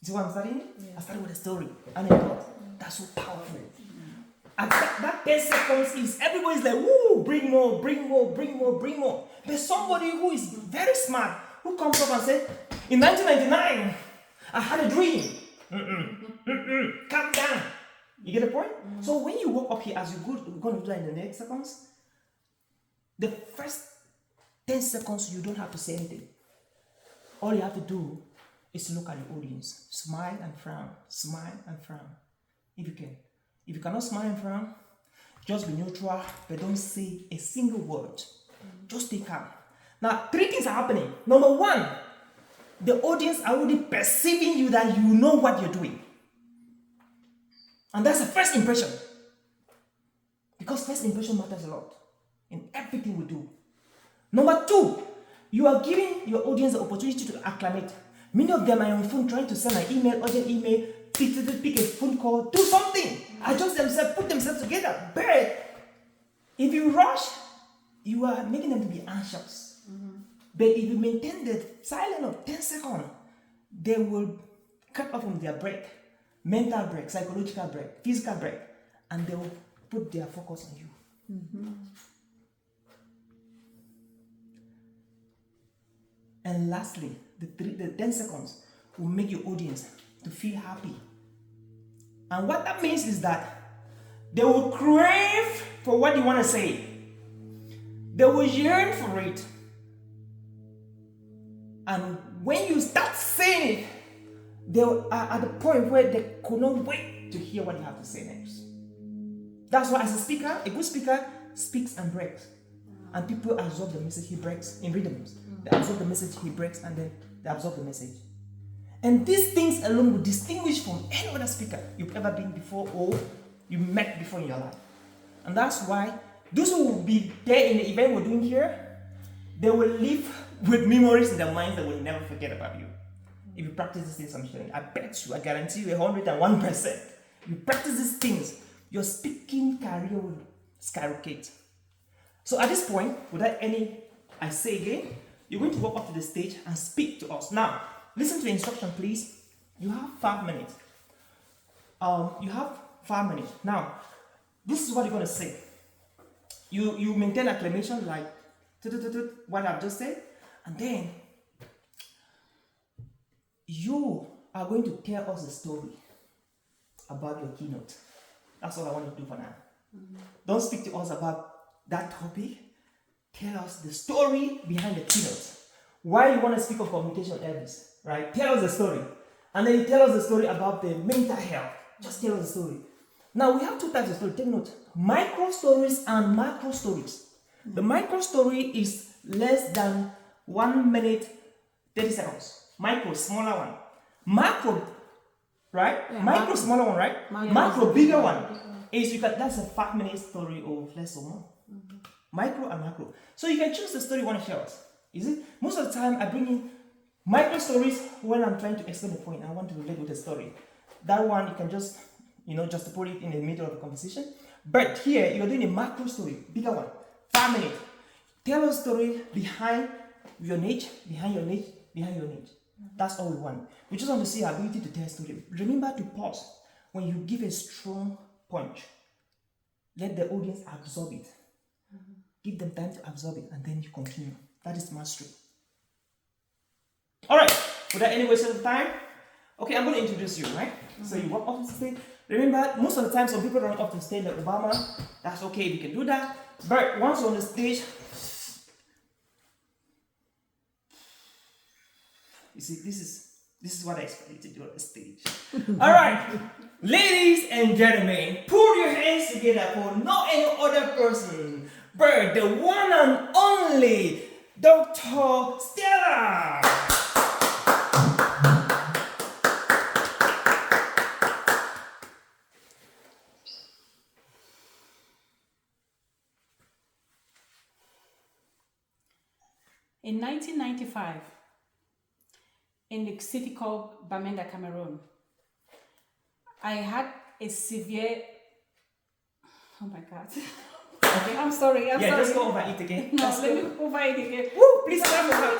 see what I'm studying? Yeah. I started with a story, and I thought, that's so powerful. And that 10 seconds is, everybody's like, woo, bring more, bring more, bring more, bring more. There's somebody who is very smart, who comes up and says, in 1999, I had a dream. Calm down. You get the point? So when you walk up here, as we're going to do that in the next seconds, the first 10 seconds, you don't have to say anything. All you have to do is to look at the audience. Smile and frown. Smile and frown. If you can. If you cannot smile and frown, just be neutral, but don't say a single word. Just stay calm. Now, 3 things are happening. Number 1, the audience are already perceiving you that you know what you're doing. And that's the first impression. Because first impression matters a lot in everything we do. Number 2, you are giving your audience the opportunity to acclimate. Many of them are on phone trying to send an email, urgent email, pick a phone call, do something, adjust themselves, put themselves together. But if you rush, you are making them to be anxious. But if you maintain the silence of 10 seconds, they will cut off from their break, mental break, psychological break, physical break, and they will put their focus on you. And lastly, the 10 seconds will make your audience to feel happy. And what that means is that they will crave for what you want to say. They will yearn for it. And when you start saying it, they are at the point where they could not wait to hear what you have to say next. That's why as a speaker, a good speaker speaks and breaks. And people absorb the message he breaks in rhythms. They absorb the message he breaks, and then they absorb the message. And these things alone will distinguish from any other speaker you've ever been before or you met before in your life. And that's why those who will be there in the event we're doing here, they will live with memories in their minds that will never forget about you. If you practice these things I'm sharing, I bet you, I guarantee you 101%. You practice these things, your speaking career will skyrocket. So at this point, without any, I say again, you're going to walk up to the stage and speak to us. Now, listen to the instruction, please. You have 5 minutes. You have 5 minutes. Now, this is what you're going to say. You maintain acclamation like what I've just said, and then you are going to tell us a story about your keynote. That's all I want to do for now. Don't speak to us about that topic. Tell us the story behind the keynote. Why you want to speak of communication errors, right? Tell us the story. And then you tell us the story about the mental health. Just tell us the story. Now, we have 2 types of story. Take note. Micro stories and macro stories. The micro story is less than 1 minute, 30 seconds. Micro, smaller one. Macro, right? Yeah, Micro, smaller one, right? Macro, bigger one. Is that's a 5 minute story or less or more. Micro and macro. So you can choose the story you want to share us. Is it? Most of the time I bring in micro stories when I'm trying to explain the point. I want to relate with the story. That one you can just put it in the middle of the conversation. But here you're doing a macro story, bigger one, 5 minutes. Tell a story behind your niche, behind your niche, behind your niche. That's all we want. We just want to see our ability to tell a story. Remember to pause when you give a strong punch. Let the audience absorb it. Give them time to absorb it, and then you continue. That is mastery. All right. Without any waste of time, okay, I'm going to introduce you, right? So you walk off the stage. Remember, most of the time, some people run off the stage like Obama. That's okay, you can do that. But once you're on the stage, you see, this is what I expect you to do on the stage. All right, ladies and gentlemen, put your hands together for no any other person bird, the one and only Dr. Stella. In 1995, in the city called Bamenda, Cameroon, I had a severe, oh my God. Okay. I'm sorry. Yeah, just go over it again. No, Let's let go. me over it again. Woo, please clap for her.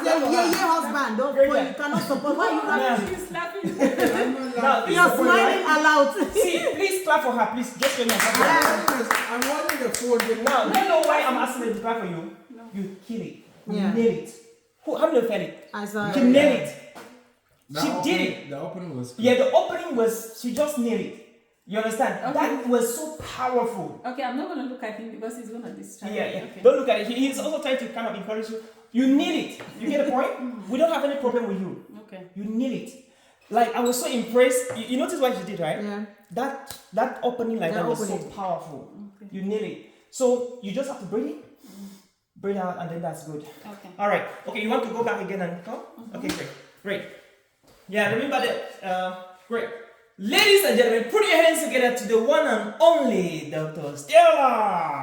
Yeah, husband. Don't Very you good. cannot support. Why you laughing? He's laughing. I'm not No, laughing. You're smiling aloud. See, please clap for her. Please, just give me a clap. I'm holding the phone. Now, do you know why I'm asking her to clap for you? No. You kill it. You Yeah. nail it. How many felt it? I saw She it. nailed it. The She opening- did it. The opening was good. Yeah, the opening was, she just nailed it. You understand? Okay. That was so powerful. Okay, I'm not going to look at him because he's going to distract Yeah, me. yeah. Okay. Don't look at it. He's also trying to kind of encourage you. You nail it. You get the point? We don't have any problem with you. Okay. You nail it. Like, I was so impressed. You notice what she did, right? Yeah. That opening like that was so opening. powerful. Okay. You nail it. So you just have to breathe in, breathe out, and then that's good. Okay. All right. Okay, you want to go back again and come? Okay, great. Yeah, remember that. Great. Ladies and gentlemen, put your hands together to the one and only Dr. Stella.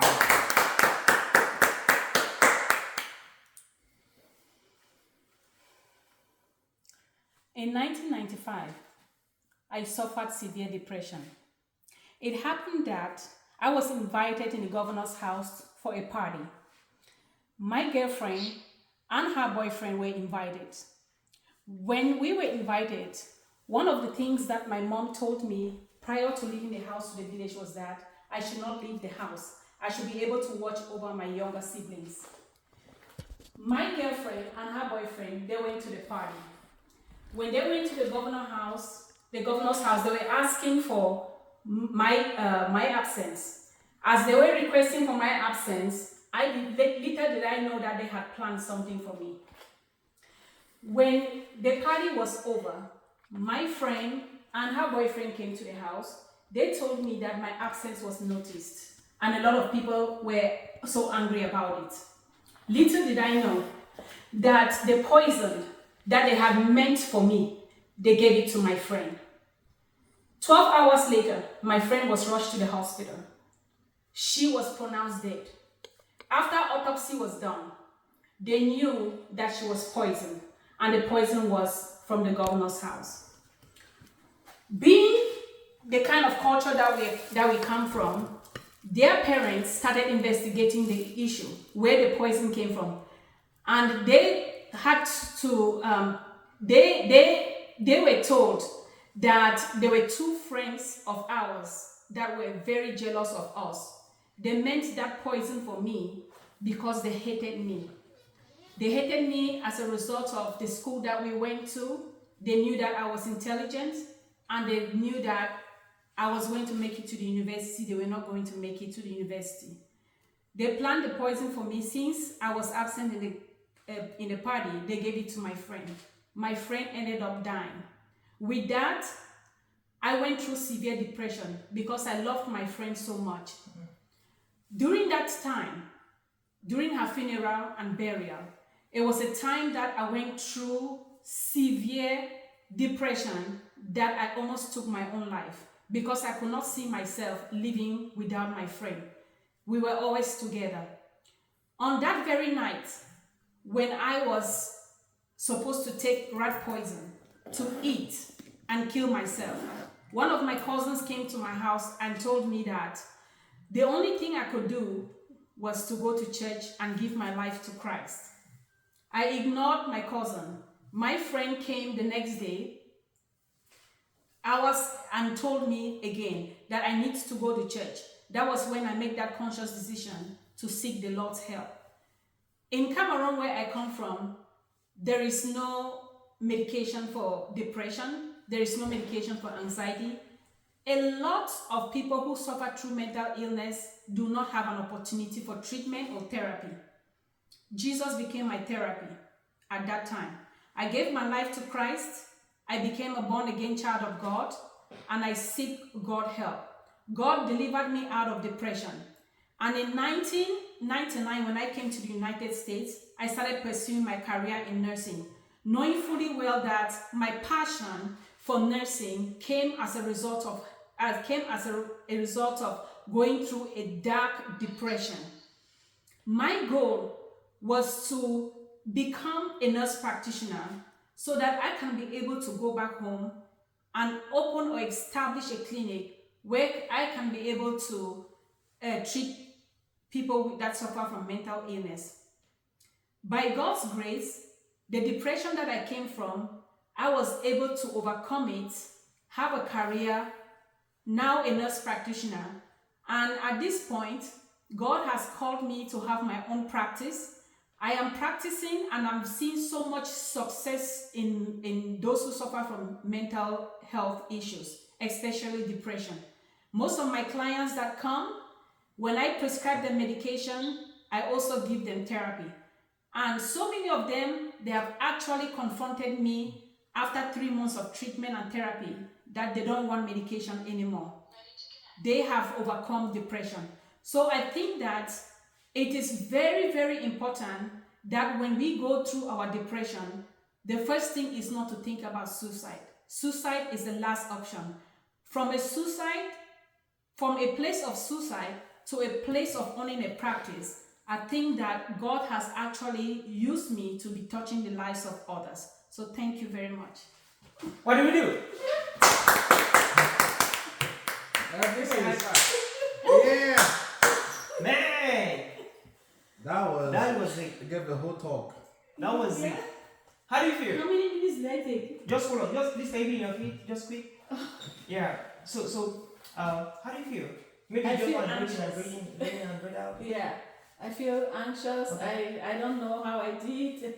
In 1995, I suffered severe depression. It happened that I was invited in the governor's house for a party. My girlfriend and her boyfriend were invited. When we were invited, one of the things that my mom told me prior to leaving the house to the village was that I should not leave the house. I should be able to watch over my younger siblings. My girlfriend and her boyfriend, they went to the party. When they went to the governor's house, they were asking for my absence. As they were requesting for my absence, little did I know that they had planned something for me. When the party was over, my friend and her boyfriend came to the house. They told me that my absence was noticed, and a lot of people were so angry about it. Little did I know that the poison that they had meant for me, they gave it to my friend. 12 hours later, my friend was rushed to the hospital. She was pronounced dead. After autopsy was done, they knew that she was poisoned, and the poison was from the governor's house. Being the kind of culture that we come from, their parents started investigating the issue, where the poison came from, and they had to. They were told that there were two friends of ours that were very jealous of us. They meant that poison for me because they hated me. They hated me as a result of the school that we went to. They knew that I was intelligent, and they knew that I was going to make it to the university. They were not going to make it to the university. They planned the poison for me. Since I was absent in the party, they gave it to my friend. My friend ended up dying. With that, I went through severe depression because I loved my friend so much. During that time, during her funeral and burial, it was a time that I went through severe depression that I almost took my own life because I could not see myself living without my friend. We were always together. On that very night, when I was supposed to take rat poison to eat and kill myself, one of my cousins came to my house and told me that the only thing I could do was to go to church and give my life to Christ. I ignored my cousin. My friend came the next day and told me again that I need to go to church. That was when I made that conscious decision to seek the Lord's help. In Cameroon, where I come from, there is no medication for depression. There is no medication for anxiety. A lot of people who suffer through mental illness do not have an opportunity for treatment or therapy. Jesus became my therapy at that time. I gave my life to Christ. I became a born-again child of God, and I seek God's help. God delivered me out of depression. And in 1999, when I came to the United States, I started pursuing my career in nursing, knowing fully well that my passion for nursing came as a result of going through a dark depression. My goal was to become a nurse practitioner so that I can be able to go back home and open or establish a clinic where I can be able to treat people that suffer from mental illness. By God's grace, the depression that I came from, I was able to overcome it, have a career, now a nurse practitioner. And at this point, God has called me to have my own practice. I am practicing and I'm seeing so much success in those who suffer from mental health issues, especially depression. Most of my clients that come, when I prescribe them medication, I also give them therapy. And so many of them, they have actually confronted me after 3 months of treatment and therapy that they don't want medication anymore. They have overcome depression. So I think that it is very, very important that when we go through our depression, the first thing is not to think about suicide. Suicide is the last option. From a place of suicide to a place of owning a practice, I think that God has actually used me to be touching the lives of others. So thank you very much. What do we do? Yeah. Man, That was it. I gave the whole talk. That was it. How do you feel? How many minutes did I take? Just hold on. Just please stay in your feet. Just quick. Yeah. So, how do you feel? Maybe I you just feel want to anxious. breathe in and breathe out. Yeah, I feel anxious. Okay. I don't know how I did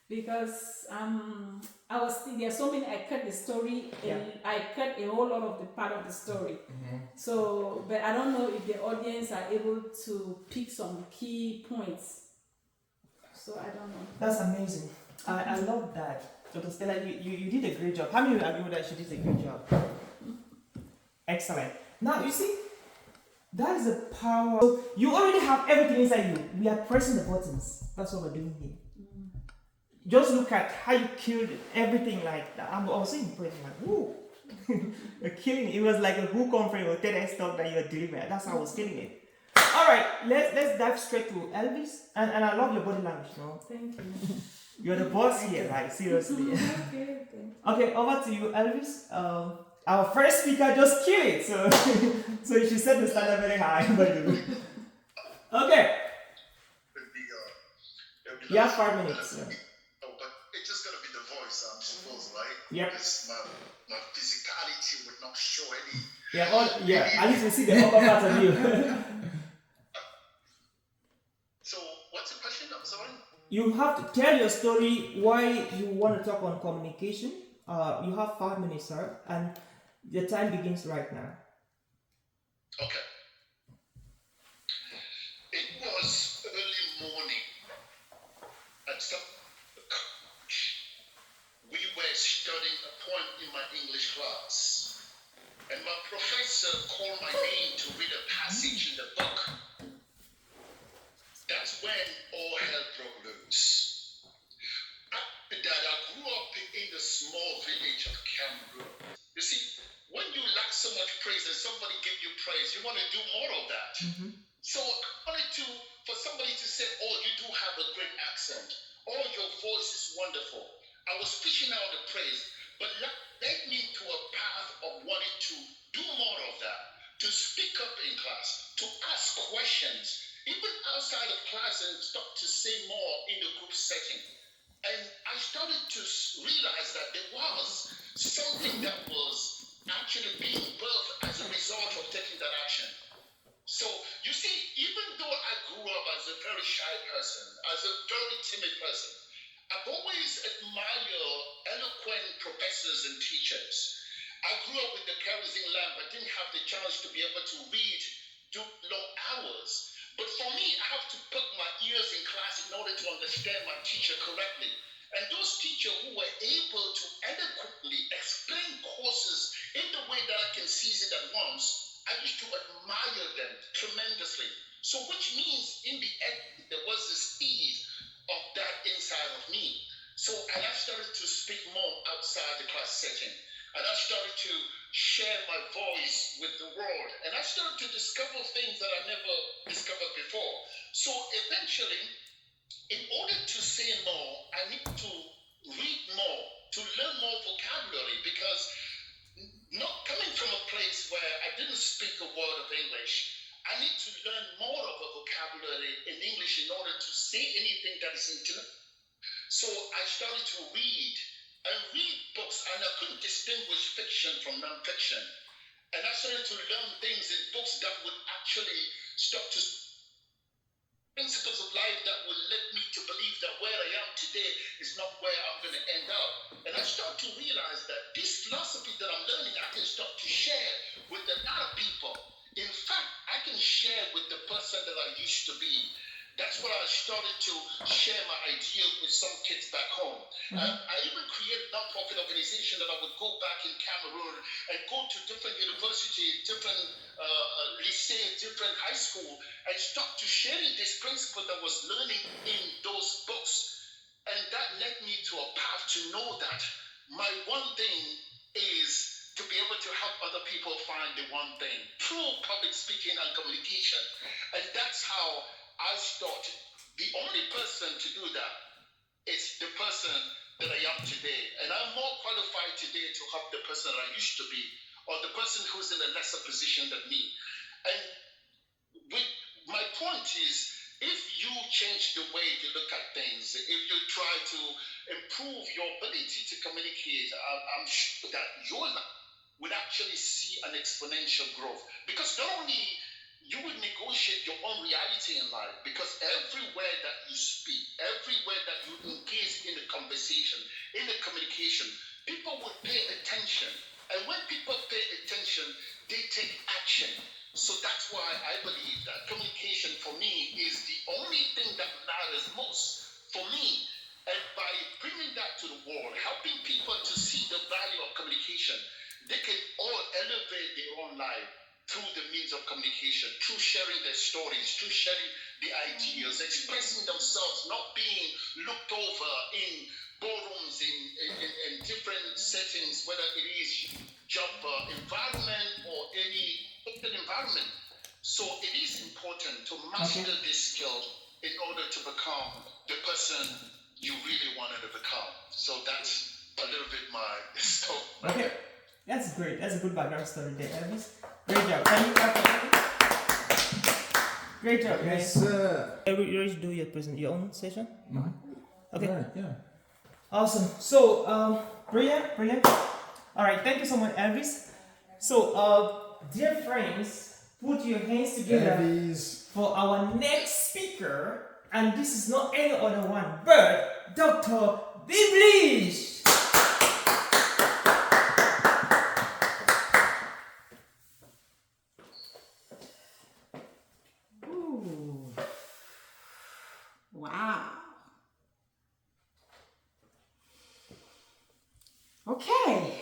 because there are so many. I cut the story. Yeah. I cut a whole lot of the part of the story. Mm-hmm. So, but I don't know if the audience are able to pick some key points. So I don't know. That's amazing. I love that. Dr. Stella, you did a great job. How many of you agree that she did a great job? Excellent. Now, you see, that is the power. So you already have everything inside you. We are pressing the buttons. That's what we're doing here. Just look at how you killed everything like that. I was seeing the person like, whoa. You're killing it. It was like a who conference or TEDx talk that you were delivering. That's how I was killing it. All right, let's dive straight to Elvis. And I love your body language, you know. Thank you. You're the boss here, like seriously. Okay. Okay, over to you, Elvis. Our first speaker just killed it, so you should set the standard very high, by the way. Okay. You have 5 minutes. Yeah. Oh, but it's just gonna be the voice, I'm supposed, right? Yep. Because my physicality would not show any. Yeah. At least we see the upper part of you. So, what's the question? I'm sorry. You have to tell your story why you want to talk on communication. You have 5 minutes, sir, and the time begins right now. Okay. It was early morning at some college. We were studying a poem in my English class, and my professor called my name to read a passage in the book. That's when all hell broke loose. After that, I grew up in the small village of Cameroon. You see, when you lack so much praise and somebody give you praise, you want to do more of that. Mm-hmm. So I wanted for somebody to say, oh, you do have a great accent. Oh, your voice is wonderful. I was fishing out the praise, but that led me to a path of wanting to do more of that, to speak up in class, to ask questions, even outside of class, and start to say more in the group setting. And I started to realize that there was something that was actually being birthed as a result of taking that action. So, you see, even though I grew up as a very shy person, as a very timid person, I've always admired eloquent professors and teachers. I grew up with the kerosene lamp. I didn't have the chance to be able to read, do long hours. But for me, I have to put my ears in class in order to understand my teacher correctly. And those teachers who were able to eloquently explain courses in the way that I can seize it at once, I used to outside the class setting. And I started to share my voice with the world. And I started to discover things that I never discovered before. So eventually, in order to say more, I need to read more, to learn more vocabulary, because not coming from a place where I didn't speak a word of English, I need to learn more of a vocabulary in English in order to say anything that is intimate. So I started to read books, and I couldn't distinguish fiction from non-fiction. And I started to learn things in books that would actually start to principles of life that will lead me to believe that where I am today is not where I'm going to end up. And I start to realize that this philosophy that I'm learning, I can start to share with a lot of people. In fact, I can share with the person that I used to be. That's why I started to share my ideas with some kids back home. I even created a non-profit organization that I would go back in Cameroon and go to different universities, different lycées, different high school, and start to sharing this principle that I was learning in those books. And that led me to a path to know that my one thing is to be able to help other people find the one thing through public speaking and communication. And that's how I started. The only person to do that is the person that I am today. And I'm more qualified today to help the person that I used to be, or the person who's in a lesser position than me. And my point is, if you change the way you look at things, if you try to improve your ability to communicate, I'm sure that your life would actually see an exponential growth. Because not only you will negotiate your own reality in life, because everywhere that you speak, everywhere that you engage in a conversation, in a communication, people will pay attention. And when people pay attention, they take action. So that's why I believe that communication for me is the only thing that matters most for me. And by bringing that to the world, helping people to see the value of communication, they can all elevate their own life through the means of communication, through sharing their stories, through sharing the ideas, expressing themselves, not being looked over in boardrooms, in different settings, whether it is job environment or any environment. So it is important to master this skill in order to become the person you really wanted to become. So that's a little bit my story. Okay, that's great. That's a good background story there, Elvis. Great job. Can you clap for Elvis? Great job, guys. Yes, sir. You ready to do your own session? Okay. Right, yeah. Awesome. So, brilliant. All right. Thank you so much, Elvis. So, dear friends, put your hands together for our next speaker. And this is not any other one but Dr. Biblish. Ooh. Wow. Okay.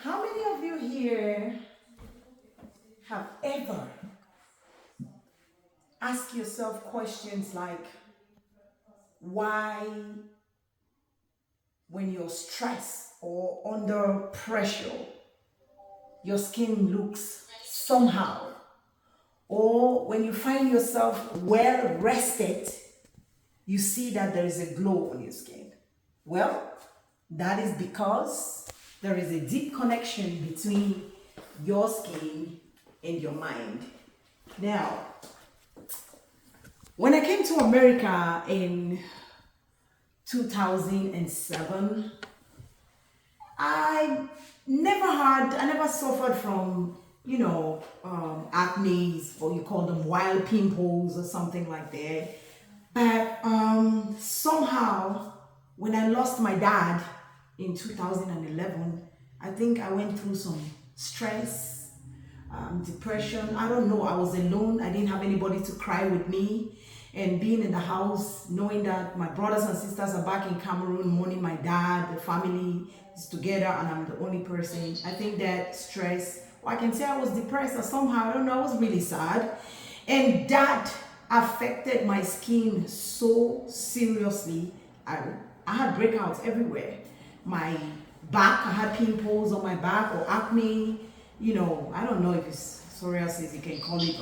How many of you here have ever asked yourself questions like, why, when you're stressed or under pressure, your skin looks somehow? Or when you find yourself well rested, you see that there is a glow on your skin? Well, that is because there is a deep connection between your skin and your mind. Now, when I came to America in 2007, I never suffered from, acne, or you call them wild pimples or something like that. But somehow, when I lost my dad in 2011, I think I went through some stress, depression. I don't know. I was alone. I didn't have anybody to cry with me. And being in the house, knowing that my brothers and sisters are back in Cameroon mourning my dad, the family is together, and I'm the only person. I think that stress, I can say I was depressed, or somehow, I don't know, I was really sad. And that affected my skin so seriously. I had breakouts everywhere. My back, I had pimples on my back or acne. You know, I don't know if it's psoriasis, you can call it,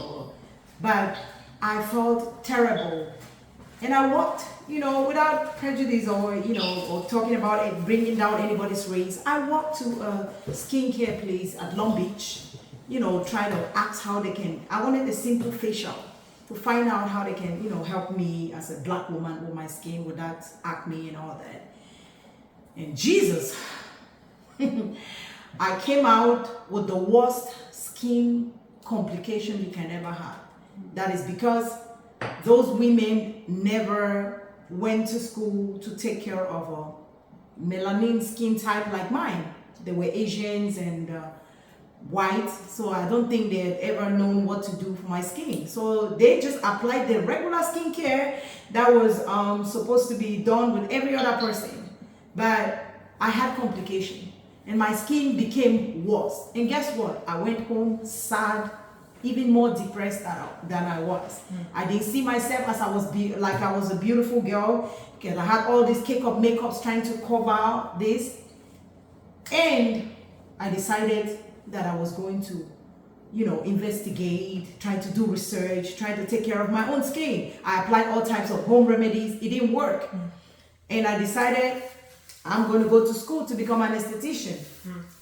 but I felt terrible. And I walked, you know, without prejudice or, you know, or talking about it, bringing down anybody's race. I walked to a skincare place at Long Beach, you know, trying to ask how they can, I wanted a simple facial to find out how they can, you know, help me as a black woman with my skin, with that acne and all that. And Jesus, I came out with the worst skin complication you can ever have. That is because those women never went to school to take care of a melanin skin type like mine. They were Asians and white, so I don't think they had ever known what to do for my skin. So they just applied the regular skincare that was supposed to be done with every other person. But I had complication and my skin became worse. And guess what? I went home sad, even more depressed than I was. I didn't see myself as I was a beautiful girl because I had all these kick-up makeups trying to cover this. And I decided that I was going to, you know, investigate, try to do research, try to take care of my own skin. I applied all types of home remedies. It didn't work. And I decided I'm going to go to school to become an esthetician,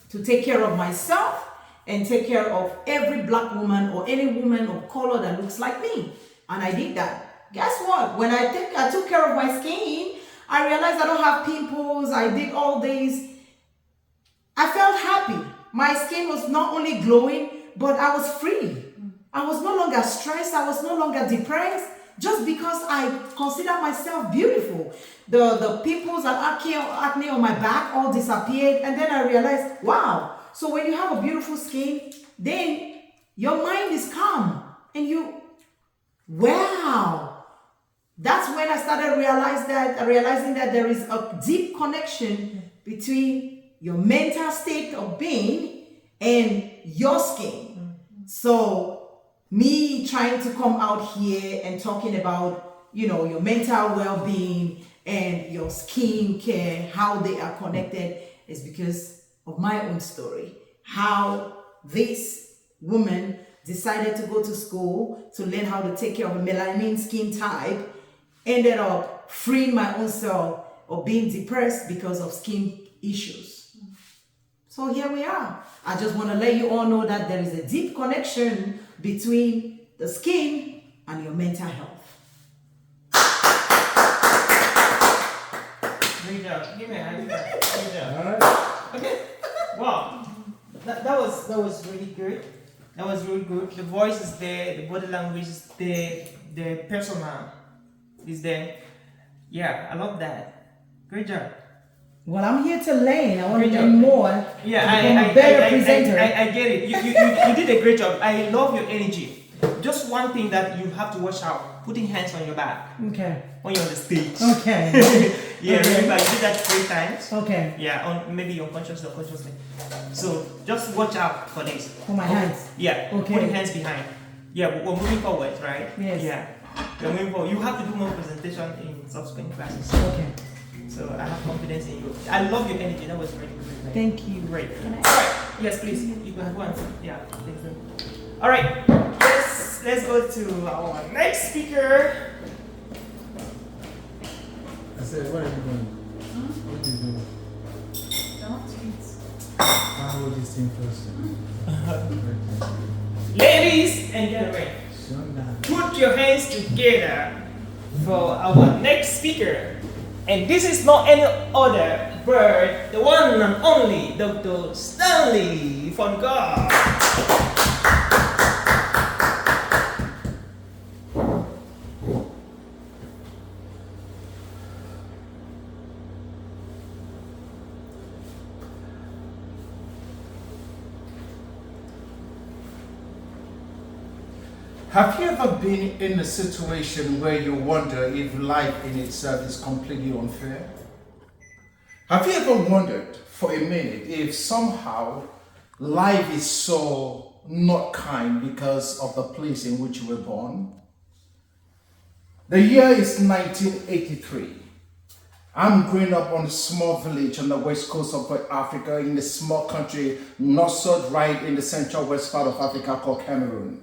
to take care of myself and take care of every black woman or any woman of color that looks like me. And I did that. Guess what? When I took care of my skin, I realized I don't have pimples. I did all these. I felt happy. My skin was not only glowing, but I was free. I was no longer stressed. I was no longer depressed just because I consider myself beautiful. The pimples and acne on my back all disappeared. And then I realized, wow. So when you have a beautiful skin, then your mind is calm and wow. That's when I started realizing that there is a deep connection between your mental state of being and your skin. So me trying to come out here and talking about, you know, your mental well-being and your skin care, how they are connected, is because of my own story. How this woman decided to go to school to learn how to take care of a melanin skin type, ended up freeing my own self of being depressed because of skin issues. So here we are. I just want to let you all know that there is a deep connection between the skin and your mental health. Great job. Give me a hand. Great job. All right. Okay. Wow. That was really good. That was really good. The voice is there. The body language is there. The persona is there. Yeah, I love that. Great job. Well, I'm here to learn. I want to learn more. Yeah, I presenter. I get it. You did a great job. I love your energy. Just one thing that you have to watch out: putting hands on your back. Okay. When you're on the stage. Okay. Yeah, okay. remember you did that 3 times. Okay. Yeah, maybe unconsciously or consciously. So just watch out for this. For my hands. Yeah. Okay. Putting hands behind. Yeah, we're moving forward, right? Yes. Yeah. We're moving forward. You have to do more presentation in subsequent classes. Okay. So I have confidence in you. I love your energy. That was really good. Thank you. Great. Alright. Yes, please. You can go and yeah. Alright. Let's go to our next speaker. I said, what are you doing? What are you doing? I'll hold this thing first. Ladies and gentlemen, put your hands together for our next speaker. And this is not any other but the one and only Dr. Stanley von God. Have you ever been in a situation where you wonder if life in itself is completely unfair? Have you ever wondered for a minute if somehow life is so not kind because of the place in which you were born? The year is 1983, I'm growing up on a small village on the west coast of Africa in a small country, nestled right in the central west part of Africa called Cameroon.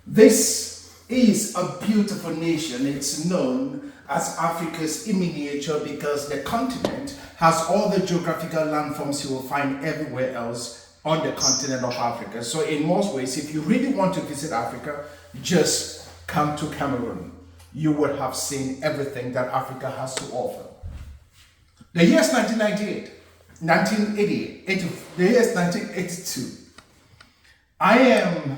This is a beautiful nation. It's known as Africa's in miniature because the continent has all the geographical landforms you will find everywhere else on the continent of Africa. So in most ways, if you really want to visit Africa, just come to Cameroon. You would have seen everything that Africa has to offer. The year is 1988, the year is 1982. I am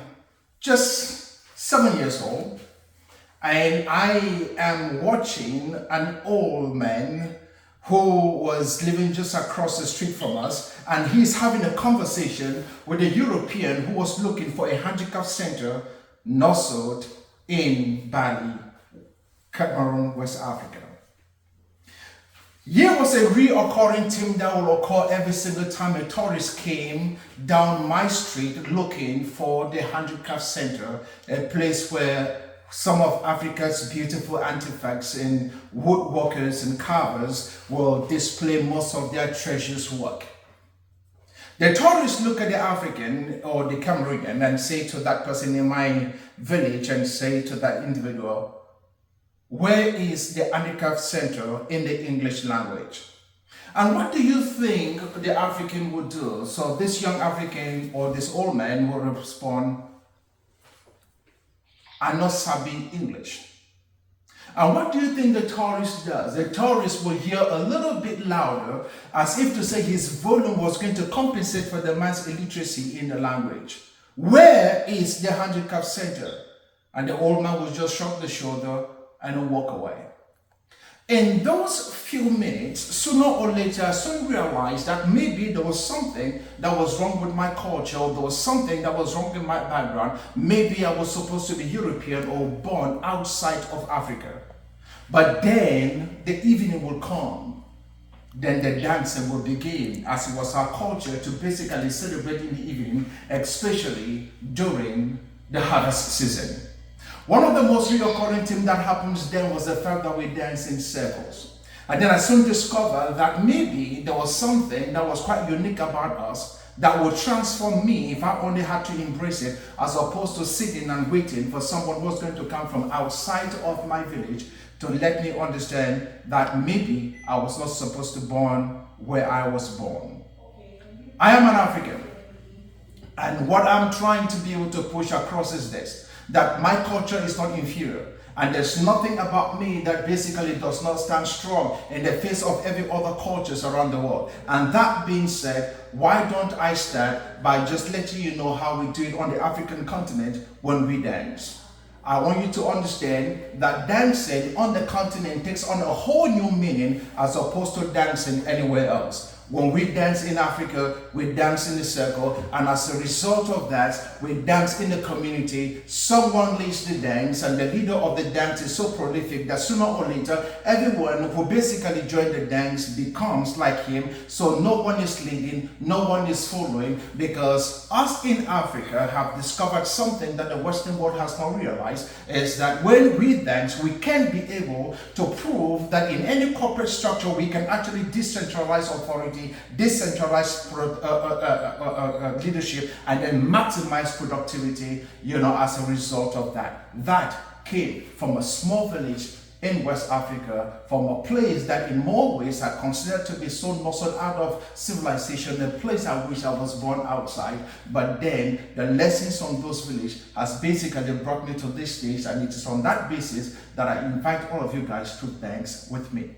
just 7 years old, and I am watching an old man who was living just across the street from us, and he's having a conversation with a European who was looking for a handicap center nestled in Bali, Cameroon, West Africa. Here was a reoccurring theme that will occur every single time a tourist came down my street looking for the handicap center, a place where some of Africa's beautiful artifacts and woodworkers and carvers will display most of their treasures work. The tourists look at the African or the Cameroonian and say to that person in my village and say to that individual, where is the handicap center in the English language? And what do you think the African would do? So this young African or this old man will respond, I not sabi English. And what do you think the tourist does? The tourist will hear a little bit louder, as if to say his volume was going to compensate for the man's illiteracy in the language. Where is the handicap center? And the old man will just shrug the shoulder and walk away. In those few minutes, sooner or later, I soon realized that maybe there was something that was wrong with my culture, or there was something that was wrong with my background. Maybe I was supposed to be European or born outside of Africa. But then the evening will come. Then the dancing will begin, as it was our culture to basically celebrate in the evening, especially during the harvest season. One of the most recurring things that happens then was the fact that we dance in circles. And then I soon discovered that maybe there was something that was quite unique about us that would transform me if I only had to embrace it, as opposed to sitting and waiting for someone who was going to come from outside of my village to let me understand that maybe I was not supposed to be born where I was born. I am an African. And what I'm trying to be able to push across is this, that my culture is not inferior, and there's nothing about me that basically does not stand strong in the face of every other cultures around the world. And that being said, why don't I start by just letting you know how we do it on the African continent when we dance? I want you to understand that dancing on the continent takes on a whole new meaning as opposed to dancing anywhere else. When we dance in Africa, we dance in a circle, and as a result of that, we dance in the community. Someone leads the dance, and the leader of the dance is so prolific that sooner or later, everyone who basically joined the dance becomes like him. So no one is leading, no one is following, because us in Africa have discovered something that the Western world has not realized, is that when we dance, we can be able to prove that in any corporate structure, we can actually decentralize authority, decentralized leadership, and then maximize productivity, as a result of that. That came from a small village in West Africa, from a place that in more ways are considered to be so nestled out of civilization, a place I wish I was born outside. But then the lessons on those villages has basically brought me to this stage, and it is on that basis that I invite all of you guys to dance with me.